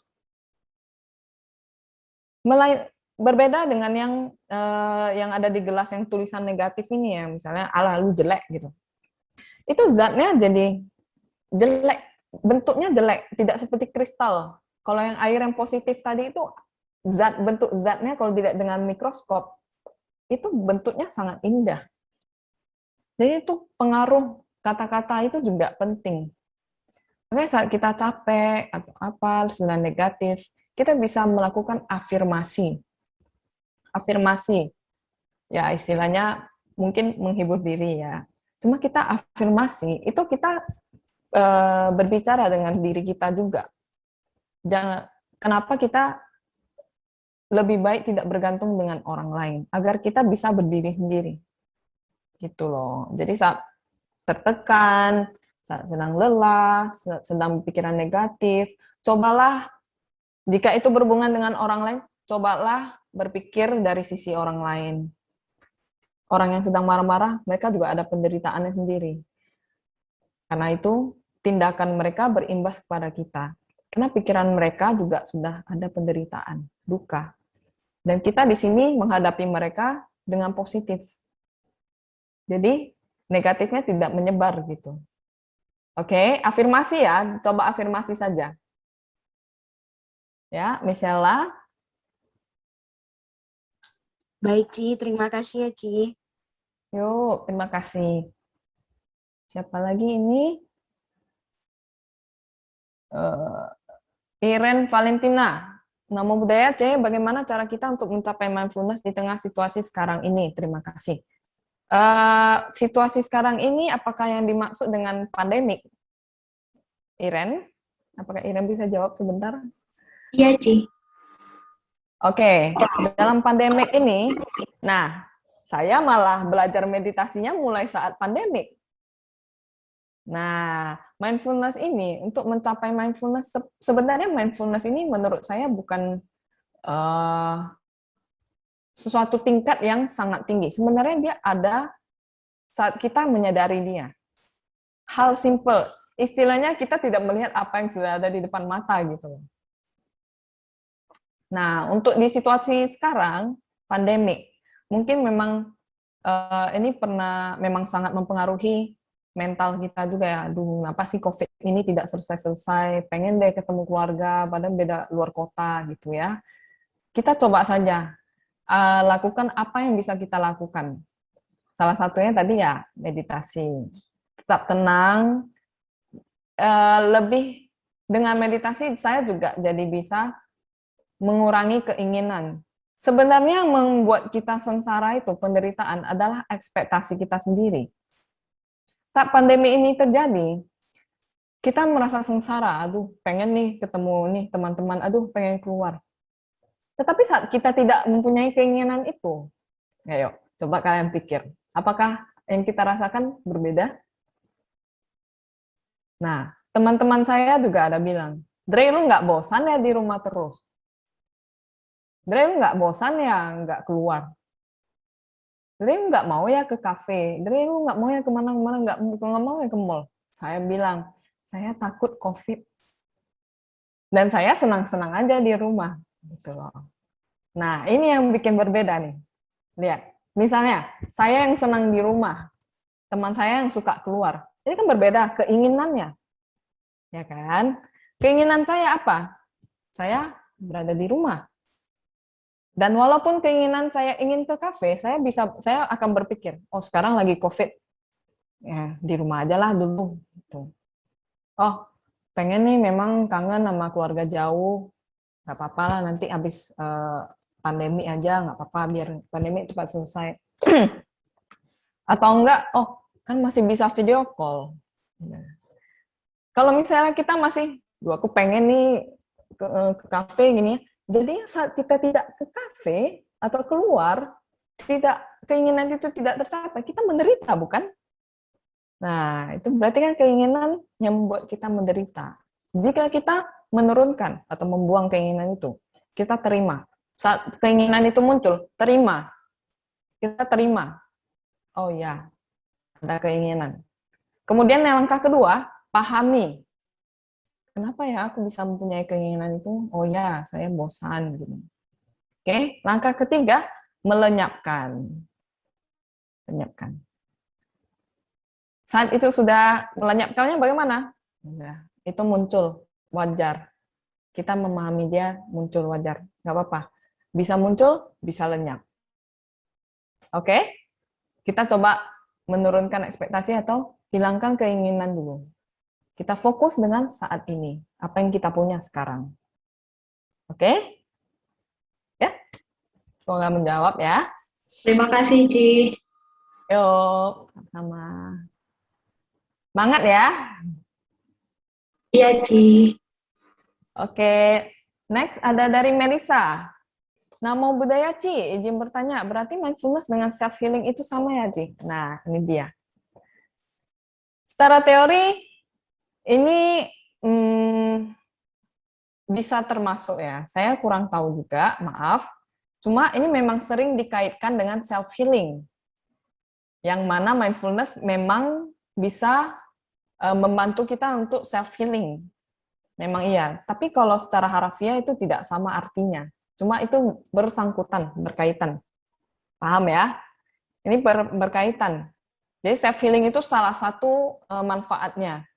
Berbeda dengan yang ada di gelas yang tulisan negatif ini ya, misalnya lu jelek gitu. Itu zatnya jadi jelek, bentuknya jelek, tidak seperti kristal. Kalau yang air yang positif tadi itu bentuk zatnya kalau tidak dengan mikroskop itu bentuknya sangat indah. Jadi itu pengaruh kata-kata itu juga penting. Makanya saat kita capek atau sedang negatif, kita bisa melakukan afirmasi. Afirmasi, ya istilahnya mungkin menghibur diri ya. Cuma kita afirmasi, itu kita berbicara dengan diri kita juga. Kenapa kita lebih baik tidak bergantung dengan orang lain, agar kita bisa berdiri sendiri. Gitu loh. Jadi saat tertekan, saat sedang lelah, sedang pikiran negatif, cobalah, jika itu berhubungan dengan orang lain, cobalah berpikir dari sisi orang lain. Orang yang sedang marah-marah, mereka juga ada penderitaannya sendiri. Karena itu, tindakan mereka berimbas kepada kita. Karena pikiran mereka juga sudah ada penderitaan, duka. Dan kita di sini menghadapi mereka dengan positif. Jadi, negatifnya tidak menyebar gitu. Oke, afirmasi ya, coba afirmasi saja. Ya, Michelle. Baik, Ci. Terima kasih ya, Ci. Yuk, terima kasih. Siapa lagi ini? Iren Valentina. Namo Buddhaya, C. Bagaimana cara kita untuk mencapai mindfulness di tengah situasi sekarang ini? Terima kasih. Situasi sekarang ini, apakah yang dimaksud dengan pandemik? Iren? Apakah Iren bisa jawab sebentar? Iya, Ci. Oke, dalam pandemik ini, saya malah belajar meditasinya mulai saat pandemik. Nah, mindfulness ini, untuk mencapai mindfulness, sebenarnya mindfulness ini menurut saya bukan sesuatu tingkat yang sangat tinggi. Sebenarnya dia ada saat kita menyadari dia. Hal simple, istilahnya kita tidak melihat apa yang sudah ada di depan mata gitu. Nah, untuk di situasi sekarang, pandemik, mungkin memang ini memang sangat mempengaruhi mental kita juga ya. Aduh, apa sih COVID ini tidak selesai-selesai, pengen deh ketemu keluarga, padahal beda luar kota gitu ya. Kita coba saja lakukan apa yang bisa kita lakukan. Salah satunya tadi ya, meditasi. Tetap tenang, lebih dengan meditasi saya juga jadi bisa mengurangi keinginan. Sebenarnya yang membuat kita sengsara itu, penderitaan, adalah ekspektasi kita sendiri. Saat pandemi ini terjadi, kita merasa sengsara, aduh pengen nih ketemu nih teman-teman, aduh pengen keluar. Tetapi saat kita tidak mempunyai keinginan itu, ayo coba kalian pikir, apakah yang kita rasakan berbeda? Nah, teman-teman saya juga ada bilang, Dre, lu nggak bosan ya di rumah terus? Dre, lu nggak bosan ya nggak keluar? Dre, lu nggak mau ya ke kafe? Dre, lu nggak mau ya kemana-mana? Nggak mau ya ke mall? Saya bilang, saya takut COVID. Dan saya senang-senang aja di rumah. Gitu loh. Nah, ini yang bikin berbeda nih. Lihat, misalnya, saya yang senang di rumah, teman saya yang suka keluar. Ini kan berbeda keinginannya. Ya kan? Keinginan saya apa? Saya berada di rumah. Dan walaupun keinginan saya ingin ke kafe, saya akan berpikir, oh sekarang lagi COVID, ya di rumah aja lah dulu. Gitu. Oh, pengen nih memang kangen sama keluarga jauh, nggak apa-apa lah nanti habis pandemi aja, nggak apa-apa biar pandemi cepat selesai. Atau enggak, oh kan masih bisa video call. Kalau misalnya kita masih, aku pengen nih ke kafe gini ya. Jadi saat kita tidak ke kafe atau keluar, keinginan itu tidak tercapai, kita menderita, bukan? Nah, itu berarti kan keinginan yang membuat kita menderita. Jika kita menurunkan atau membuang keinginan itu, kita terima. Saat keinginan itu muncul, terima. Kita terima. Oh ya, ada keinginan. Kemudian yang langkah kedua, pahami. Kenapa ya aku bisa mempunyai keinginan itu? Oh ya, saya bosan. Gitu. Oke, langkah ketiga, melenyapkan. Lenyapkan. Saat itu sudah melenyapkannya bagaimana? Nah, itu muncul, wajar. Kita memahami dia muncul wajar. Nggak apa-apa. Bisa muncul, bisa lenyap. Oke? Kita coba menurunkan ekspektasi atau hilangkan keinginan dulu. Kita fokus dengan saat ini. Apa yang kita punya sekarang. Oke? Ya? Semoga menjawab ya. Terima kasih, Ci. Yuk, sama. Semangat ya. Iya, Ci. Oke, next ada dari Melisa. Namo Buddhaya Ci, izin bertanya, berarti mindfulness dengan self-healing itu sama ya Ci? Nah, ini dia. Secara teori, ini bisa termasuk ya. Saya kurang tahu juga, maaf. Cuma ini memang sering dikaitkan dengan self-healing. Yang mana mindfulness memang bisa membantu kita untuk self-healing. Memang iya. Tapi kalau secara harafiah itu tidak sama artinya. Cuma itu bersangkutan, berkaitan. Paham ya? Ini berkaitan. Jadi self-healing itu salah satu manfaatnya.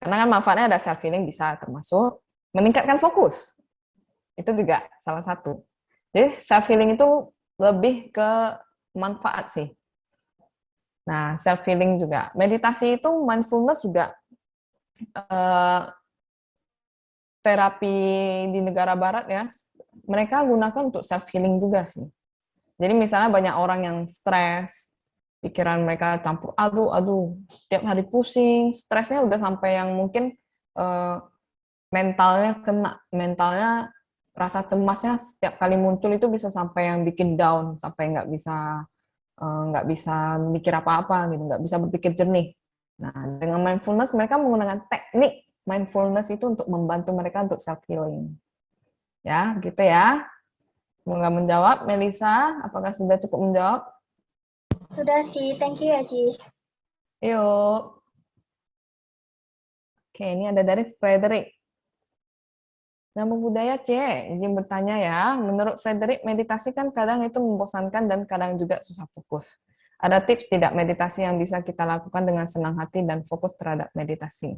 Karena kan manfaatnya ada self-healing bisa termasuk meningkatkan fokus. Itu juga salah satu. Jadi self-healing itu lebih ke manfaat sih. Nah, self-healing juga. Meditasi itu mindfulness juga terapi di negara barat ya. Mereka gunakan untuk self-healing juga sih. Jadi misalnya banyak orang yang stres, pikiran mereka campur aduk, tiap hari pusing, stresnya udah sampai yang mungkin mentalnya kena, mentalnya rasa cemasnya setiap kali muncul itu bisa sampai yang bikin down, sampai nggak bisa mikir apa-apa gitu, nggak bisa berpikir jernih. Nah, dengan mindfulness mereka menggunakan teknik mindfulness itu untuk membantu mereka untuk self healing. Ya, gitu ya. Semoga menjawab, Melisa. Apakah sudah cukup menjawab? Sudah, Ci. Thank you ya, Ci. Yuk. Oke, ini ada dari Frederick. Namo Buddhaya C, izin bertanya ya. Menurut Frederick, meditasi kan kadang itu membosankan dan kadang juga susah fokus. Ada tips tidak meditasi yang bisa kita lakukan dengan senang hati dan fokus terhadap meditasi?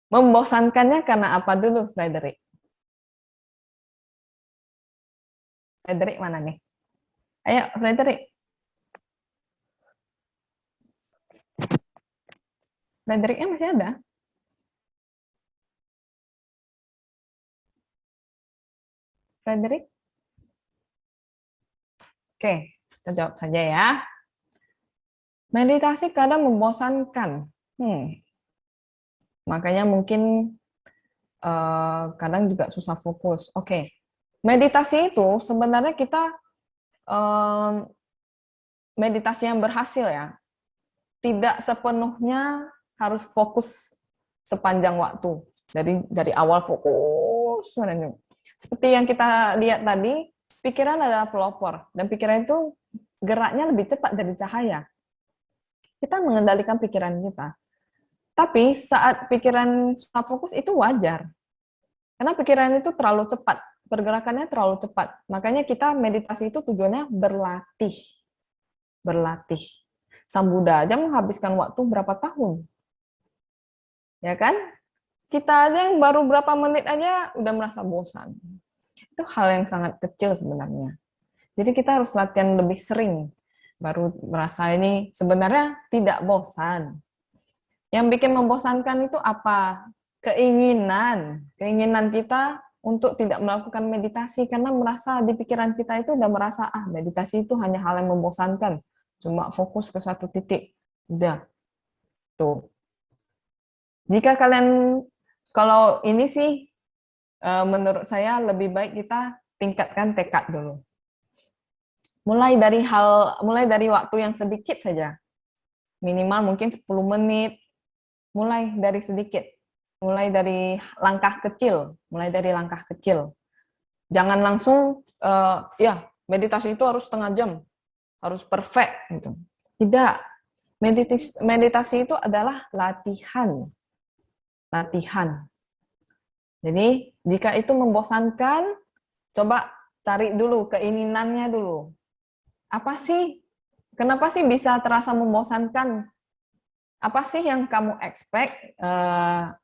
Membosankannya karena apa dulu, Frederick? Frederick mana nih? Ayo, Frederick. Fredericknya masih ada? Frederick? Oke, kita jawab saja ya. Meditasi kadang membosankan. Makanya mungkin kadang juga susah fokus. Oke. Meditasi itu sebenarnya kita meditasi yang berhasil ya, tidak sepenuhnya harus fokus sepanjang waktu. Dari awal fokus. Seperti yang kita lihat tadi, pikiran adalah pelopor dan pikiran itu geraknya lebih cepat dari cahaya. Kita mengendalikan pikiran kita. Tapi saat pikiran susah fokus itu wajar. Karena pikiran itu terlalu cepat, pergerakannya terlalu cepat. Makanya kita meditasi itu tujuannya berlatih. Berlatih. Sang Buddha aja menghabiskan waktu berapa tahun. Ya kan? Kita aja yang baru berapa menit aja udah merasa bosan. Itu hal yang sangat kecil sebenarnya. Jadi kita harus latihan lebih sering. Baru merasa ini sebenarnya tidak bosan. Yang bikin membosankan itu apa? Keinginan kita untuk tidak melakukan meditasi karena merasa di pikiran kita itu udah merasa meditasi itu hanya hal yang membosankan, cuma fokus ke satu titik, udah. Tuh. Jika kalian kalau ini sih menurut saya lebih baik kita tingkatkan tekad dulu. Mulai dari waktu yang sedikit saja. Minimal mungkin 10 menit. Mulai dari sedikit. Mulai dari langkah kecil. Jangan langsung meditasi itu harus setengah jam. Harus perfect gitu. Tidak. Meditasi itu adalah latihan. Jadi, jika itu membosankan, coba cari dulu keinginannya dulu. Apa sih? Kenapa sih bisa terasa membosankan? Apa sih yang kamu expect?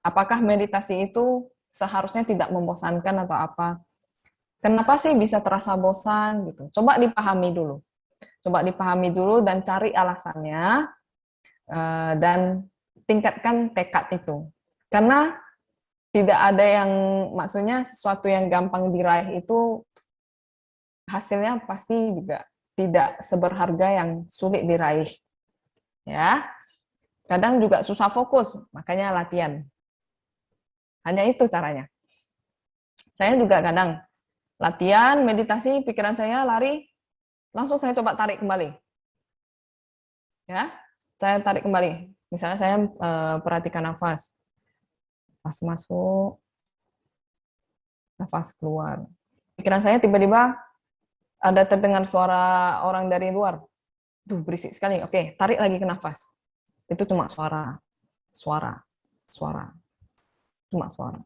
Apakah meditasi itu seharusnya tidak membosankan atau apa? Kenapa sih bisa terasa bosan gitu? Coba dipahami dulu dan cari alasannya dan tingkatkan tekad itu. Karena tidak ada yang maksudnya sesuatu yang gampang diraih itu hasilnya pasti juga tidak seberharga yang sulit diraih. Ya. Kadang juga susah fokus, makanya latihan. Hanya itu caranya. Saya juga kadang latihan, meditasi, pikiran saya lari, langsung saya coba tarik kembali. Ya, saya tarik kembali. Misalnya saya perhatikan nafas. Nafas masuk, nafas keluar. Pikiran saya tiba-tiba ada terdengar suara orang dari luar. Duh, berisik sekali. Oke, tarik lagi ke nafas. Itu cuma suara. Cuma suara.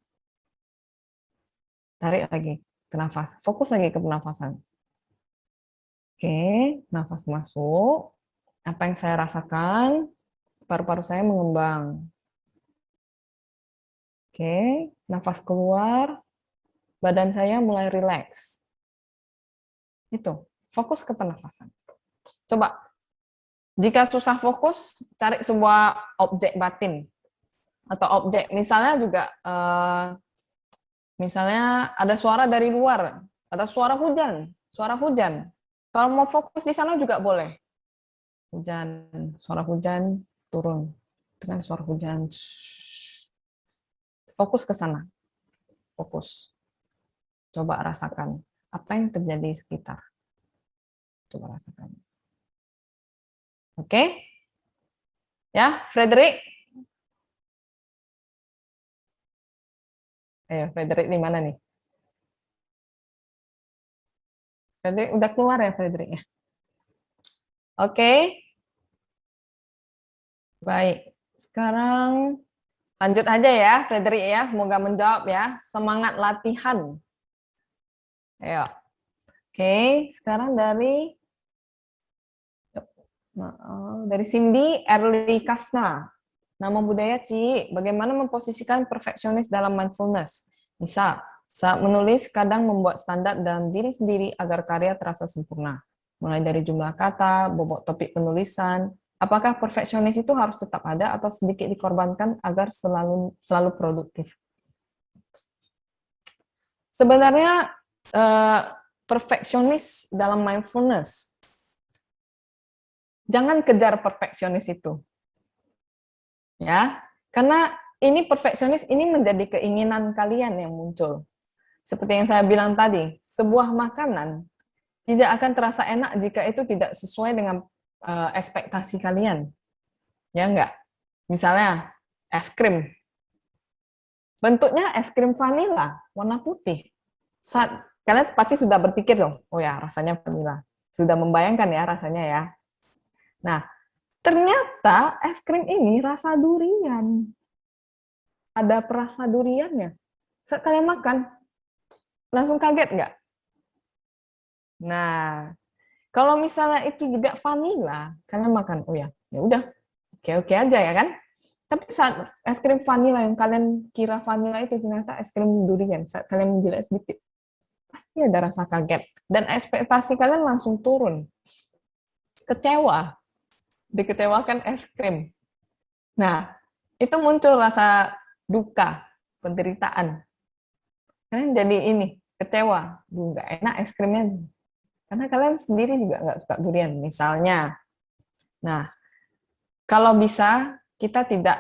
Tarik lagi ke nafas. Fokus lagi ke pernafasan. Oke, nafas masuk. Apa yang saya rasakan? Paru-paru saya mengembang. Oke, nafas keluar. Badan saya mulai rileks. Itu, fokus ke pernafasan. Coba, jika susah fokus, cari sebuah objek batin. Atau objek, misalnya juga, misalnya ada suara dari luar, ada suara hujan. Kalau mau fokus di sana juga boleh. Hujan, suara hujan turun. Dengan suara hujan. Fokus ke sana. Fokus. Coba rasakan apa yang terjadi di sekitar. Coba rasakan. Oke? Ya, Frederick? Frederick di mana nih? Frederick udah keluar ya, Frederick ya? Oke. Baik. Sekarang lanjut aja ya, Frederick ya. Semoga menjawab ya. Semangat latihan. Ayo. Oke, sekarang dari Cindy Erli Kasna. Nama budaya Ci, bagaimana memposisikan perfeksionis dalam mindfulness? Misal, saat menulis kadang membuat standar dalam diri sendiri agar karya terasa sempurna. Mulai dari jumlah kata, bobot topik penulisan. Apakah perfeksionis itu harus tetap ada atau sedikit dikorbankan agar selalu produktif? Sebenarnya perfeksionis dalam mindfulness Jangan kejar perfeksionis itu. Ya, karena ini perfeksionis ini menjadi keinginan kalian yang muncul. Seperti yang saya bilang tadi, sebuah makanan tidak akan terasa enak jika itu tidak sesuai dengan ekspektasi kalian. Ya enggak? Misalnya es krim. Bentuknya es krim vanila, warna putih. Saat kalian pasti sudah berpikir dong, oh ya rasanya vanila. Sudah membayangkan ya rasanya ya. Nah, ternyata es krim ini rasa durian. Ada perasa duriannya. Saat kalian makan, langsung kaget nggak? Nah, kalau misalnya itu juga vanila, kalian makan, oh ya, ya udah, oke-oke aja ya kan? Tapi saat es krim vanila yang kalian kira vanila itu ternyata es krim durian, saat kalian menjilat sedikit, pasti ada rasa kaget. Dan ekspektasi kalian langsung turun. Kecewa. Dikecewakan es krim. Nah, itu muncul rasa duka, penderitaan. Kalian jadi ini, kecewa. Nggak enak es krimnya. Karena kalian sendiri juga nggak suka durian, misalnya. Nah, kalau bisa, kita tidak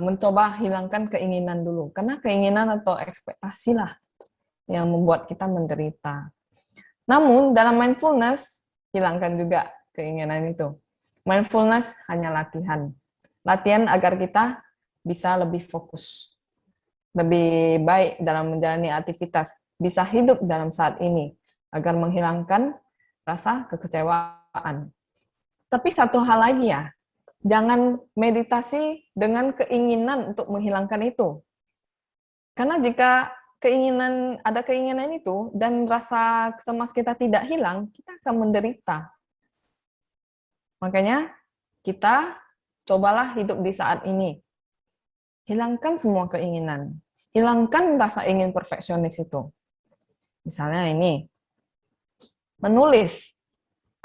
mencoba hilangkan keinginan dulu. Karena keinginan atau ekspektasi lah yang membuat kita menderita. Namun, dalam mindfulness, hilangkan juga keinginan itu. Mindfulness hanya latihan. Latihan agar kita bisa lebih fokus, lebih baik dalam menjalani aktivitas, bisa hidup dalam saat ini, agar menghilangkan rasa kekecewaan. Tapi satu hal lagi ya, jangan meditasi dengan keinginan untuk menghilangkan itu. Karena jika ada keinginan itu, dan rasa cemas kita tidak hilang, kita akan menderita. Makanya kita cobalah hidup di saat ini. Hilangkan semua keinginan. Hilangkan rasa ingin perfeksionis itu. Misalnya ini, menulis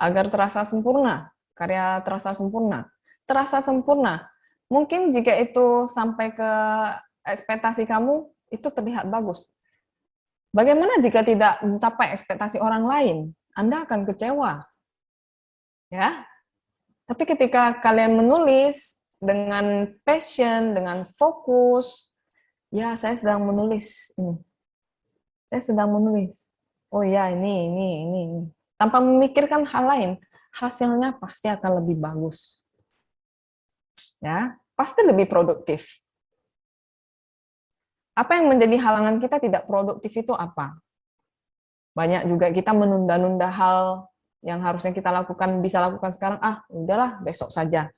agar terasa sempurna, karya terasa sempurna. Terasa sempurna. Mungkin jika itu sampai ke ekspektasi kamu, itu terlihat bagus. Bagaimana jika tidak mencapai ekspektasi orang lain? Anda akan kecewa. Ya, tapi ketika kalian menulis dengan passion, dengan fokus, ya saya sedang menulis ini. Saya sedang menulis. Oh ya, ini. Tanpa memikirkan hal lain, hasilnya pasti akan lebih bagus. Ya, pasti lebih produktif. Apa yang menjadi halangan kita tidak produktif itu apa? Banyak juga kita menunda-nunda hal yang harusnya kita lakukan, bisa lakukan sekarang, udahlah besok saja.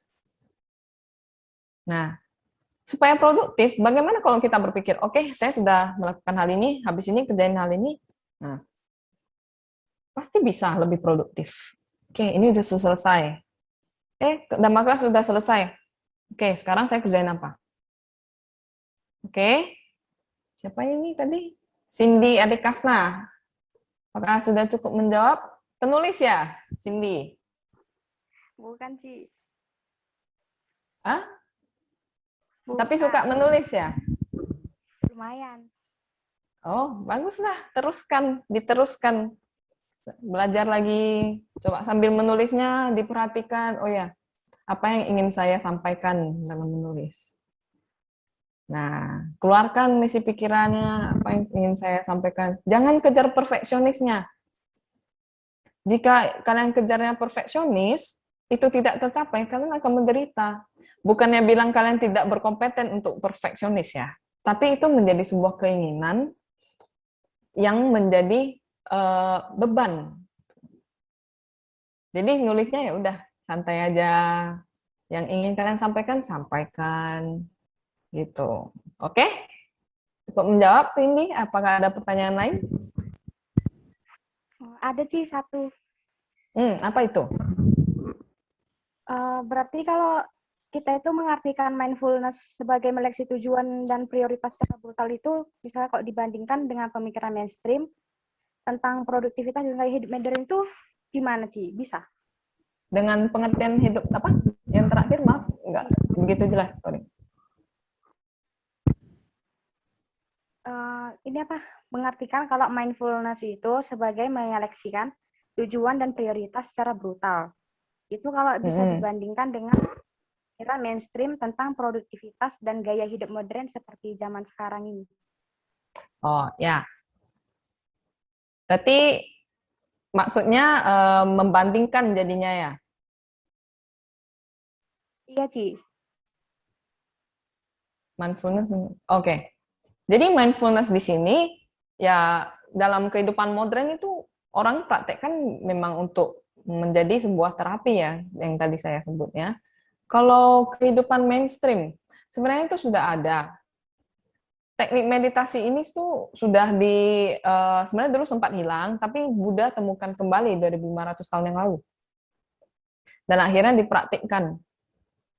Nah, supaya produktif, bagaimana kalau kita berpikir, oke, saya sudah melakukan hal ini, habis ini kerjain hal ini, nah, pasti bisa lebih produktif. Oke, ini sudah selesai. Dalam kelas sudah selesai. Oke, sekarang saya kerjain apa? Oke, siapa ini tadi? Cindy adik Kasna. Apakah sudah cukup menjawab? Penulis ya, Cindy? Bukan, Ci. Hah? Bukan. Tapi suka menulis ya? Lumayan. Oh, baguslah. Diteruskan. Belajar lagi. Coba sambil menulisnya diperhatikan. Oh ya, apa yang ingin saya sampaikan dalam menulis. Nah, keluarkan isi pikirannya, apa yang ingin saya sampaikan. Jangan kejar perfeksionisnya. Jika kalian kejarnya perfeksionis, itu tidak tercapai, kalian akan menderita. Bukannya bilang kalian tidak berkompeten untuk perfeksionis ya, tapi itu menjadi sebuah keinginan yang menjadi beban. Jadi nulisnya ya udah santai aja. Yang ingin kalian sampaikan, gitu. Oke? Cukup menjawab ini. Apakah ada pertanyaan lain? Ada, Ci, satu. Apa itu? Berarti kalau kita itu mengartikan mindfulness sebagai meleksi tujuan dan prioritas secara brutal itu, misalnya kalau dibandingkan dengan pemikiran mainstream tentang produktivitas dan gaya hidup modern itu gimana, Ci? Bisa? Dengan pengertian hidup apa? Yang terakhir, maaf, nggak begitu jelas. Sorry. Ini apa? Mengartikan kalau mindfulness itu sebagai menyeleksikan tujuan dan prioritas secara brutal. Itu kalau bisa Mm-mm. dibandingkan dengan era mainstream tentang produktivitas dan gaya hidup modern seperti zaman sekarang ini. Oh, ya. Berarti maksudnya membandingkan jadinya ya? Iya, Ci. Mindfulness. Oke. Jadi mindfulness di sini ya dalam kehidupan modern itu orang praktekkan memang untuk menjadi sebuah terapi ya, yang tadi saya sebutnya. Kalau kehidupan mainstream, sebenarnya itu sudah ada. Teknik meditasi ini tuh sudah sebenarnya dulu sempat hilang, tapi Buddha temukan kembali 2500 tahun yang lalu. Dan akhirnya dipraktikkan.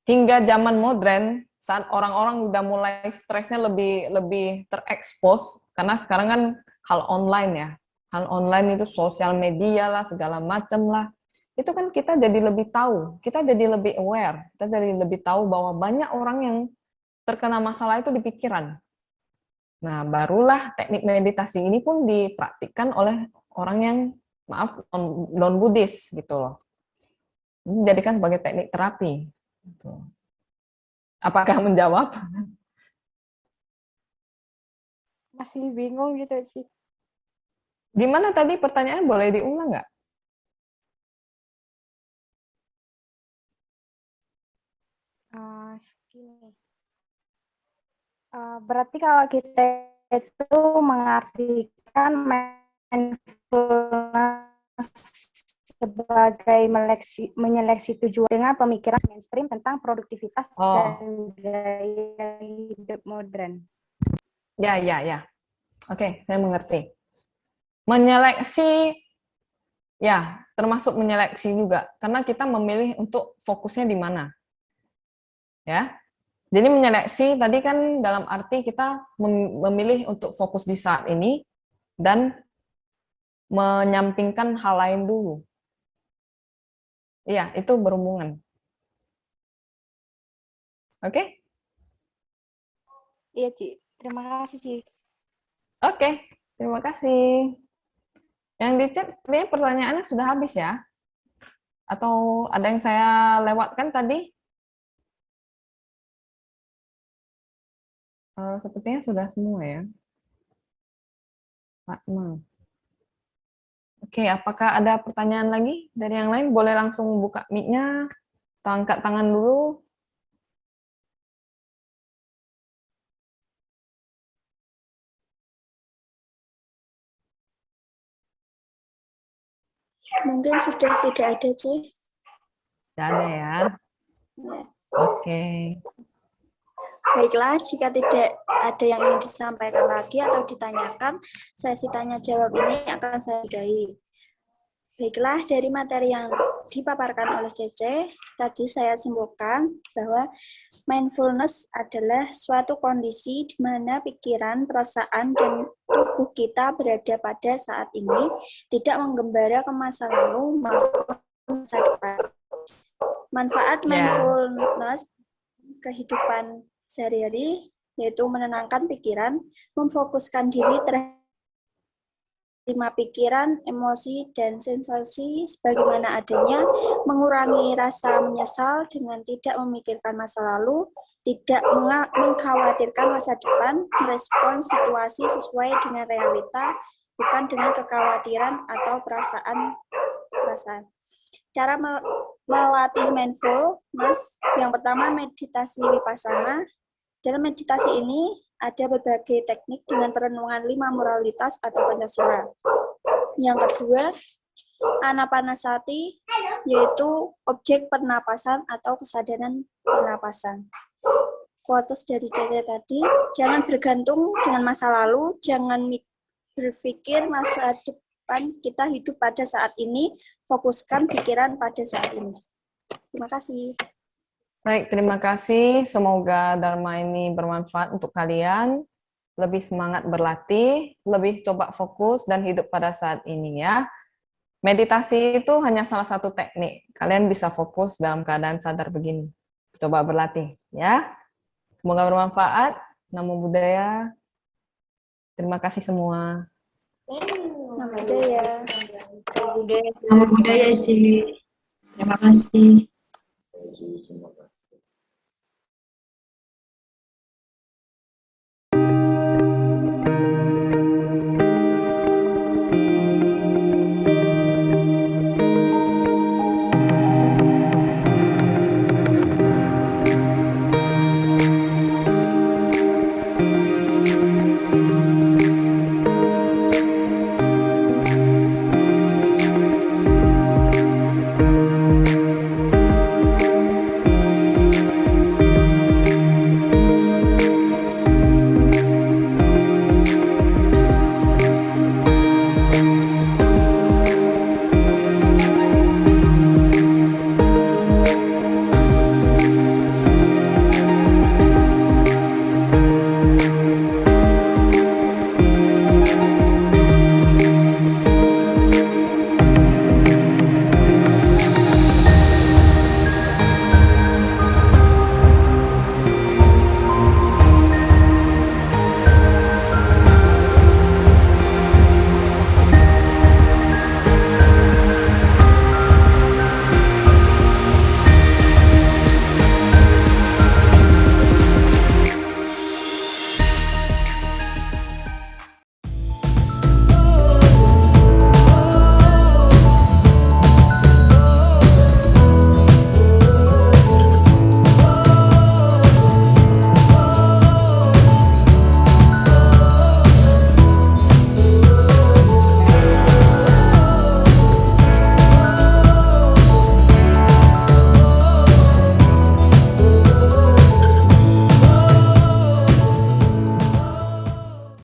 Hingga zaman modern, saat orang-orang udah mulai stresnya lebih terekspos, karena sekarang kan hal online ya. Hal online itu sosial media lah, segala macam lah. Itu kan kita jadi lebih tahu, kita jadi lebih aware, kita jadi lebih tahu bahwa banyak orang yang terkena masalah itu di pikiran. Nah, barulah teknik meditasi ini pun dipraktikkan oleh orang yang, maaf, non-Buddhis gitu loh. Ini dijadikan sebagai teknik terapi. Gitu. Apakah menjawab? Masih bingung gitu, Ci. Gimana tadi pertanyaan, boleh diulang nggak? Gini. Berarti kalau kita itu mengartikan mindfulness sebagai menyeleksi tujuan dengan pemikiran mainstream tentang produktivitas dan gaya hidup modern. Ya. Oke, saya mengerti. Menyeleksi, ya, termasuk menyeleksi juga, karena kita memilih untuk fokusnya di mana. Ya, jadi menyeleksi tadi kan dalam arti kita memilih untuk fokus di saat ini dan menyampingkan hal lain dulu. Iya, itu berhubungan. Oke? Iya, Ci. Terima kasih, Ci. Oke, terima kasih. Yang di chat, kayaknya pertanyaannya sudah habis ya? Atau ada yang saya lewatkan tadi? Sepertinya sudah semua ya. Fatma. Oke, apakah ada pertanyaan lagi dari yang lain? Boleh langsung buka mic-nya, angkat tangan dulu. Mungkin sudah tidak ada, Ci. Tidak ada ya? Oke. Baiklah, jika tidak ada yang ingin disampaikan lagi atau ditanyakan, sesi tanya jawab ini akan saya sudahi. Baiklah, dari materi yang dipaparkan oleh Cece, tadi saya simpulkan bahwa mindfulness adalah suatu kondisi di mana pikiran, perasaan, dan tubuh kita berada pada saat ini, tidak menggembara ke masa lalu maupun masa depan. Manfaat mindfulness kehidupan sehari-hari yaitu menenangkan pikiran, memfokuskan diri terhadap pikiran, emosi, dan sensasi sebagaimana adanya, mengurangi rasa menyesal dengan tidak memikirkan masa lalu, tidak mengkhawatirkan masa depan, merespon situasi sesuai dengan realita, bukan dengan kekhawatiran atau perasaan. Cara melatih mindfulness, yang pertama meditasi vipassana. Dalam meditasi ini ada berbagai teknik dengan perenungan 5 moralitas atau Pancasila. Yang kedua, anapanasati, yaitu objek pernapasan atau kesadaran pernapasan. Quotes dari Cece tadi, jangan bergantung dengan masa lalu, jangan berpikir masa depan, kita hidup pada saat ini, fokuskan pikiran pada saat ini. Terima kasih. Baik, terima kasih. Semoga Dharma ini bermanfaat untuk kalian. Lebih semangat berlatih, lebih coba fokus dan hidup pada saat ini ya. Meditasi itu hanya salah satu teknik. Kalian bisa fokus dalam keadaan sadar begini. Coba berlatih ya. Semoga bermanfaat. Namo Buddhaya. Terima kasih semua. Namo Buddhaya. Namo Buddhaya, Ci. Terima kasih.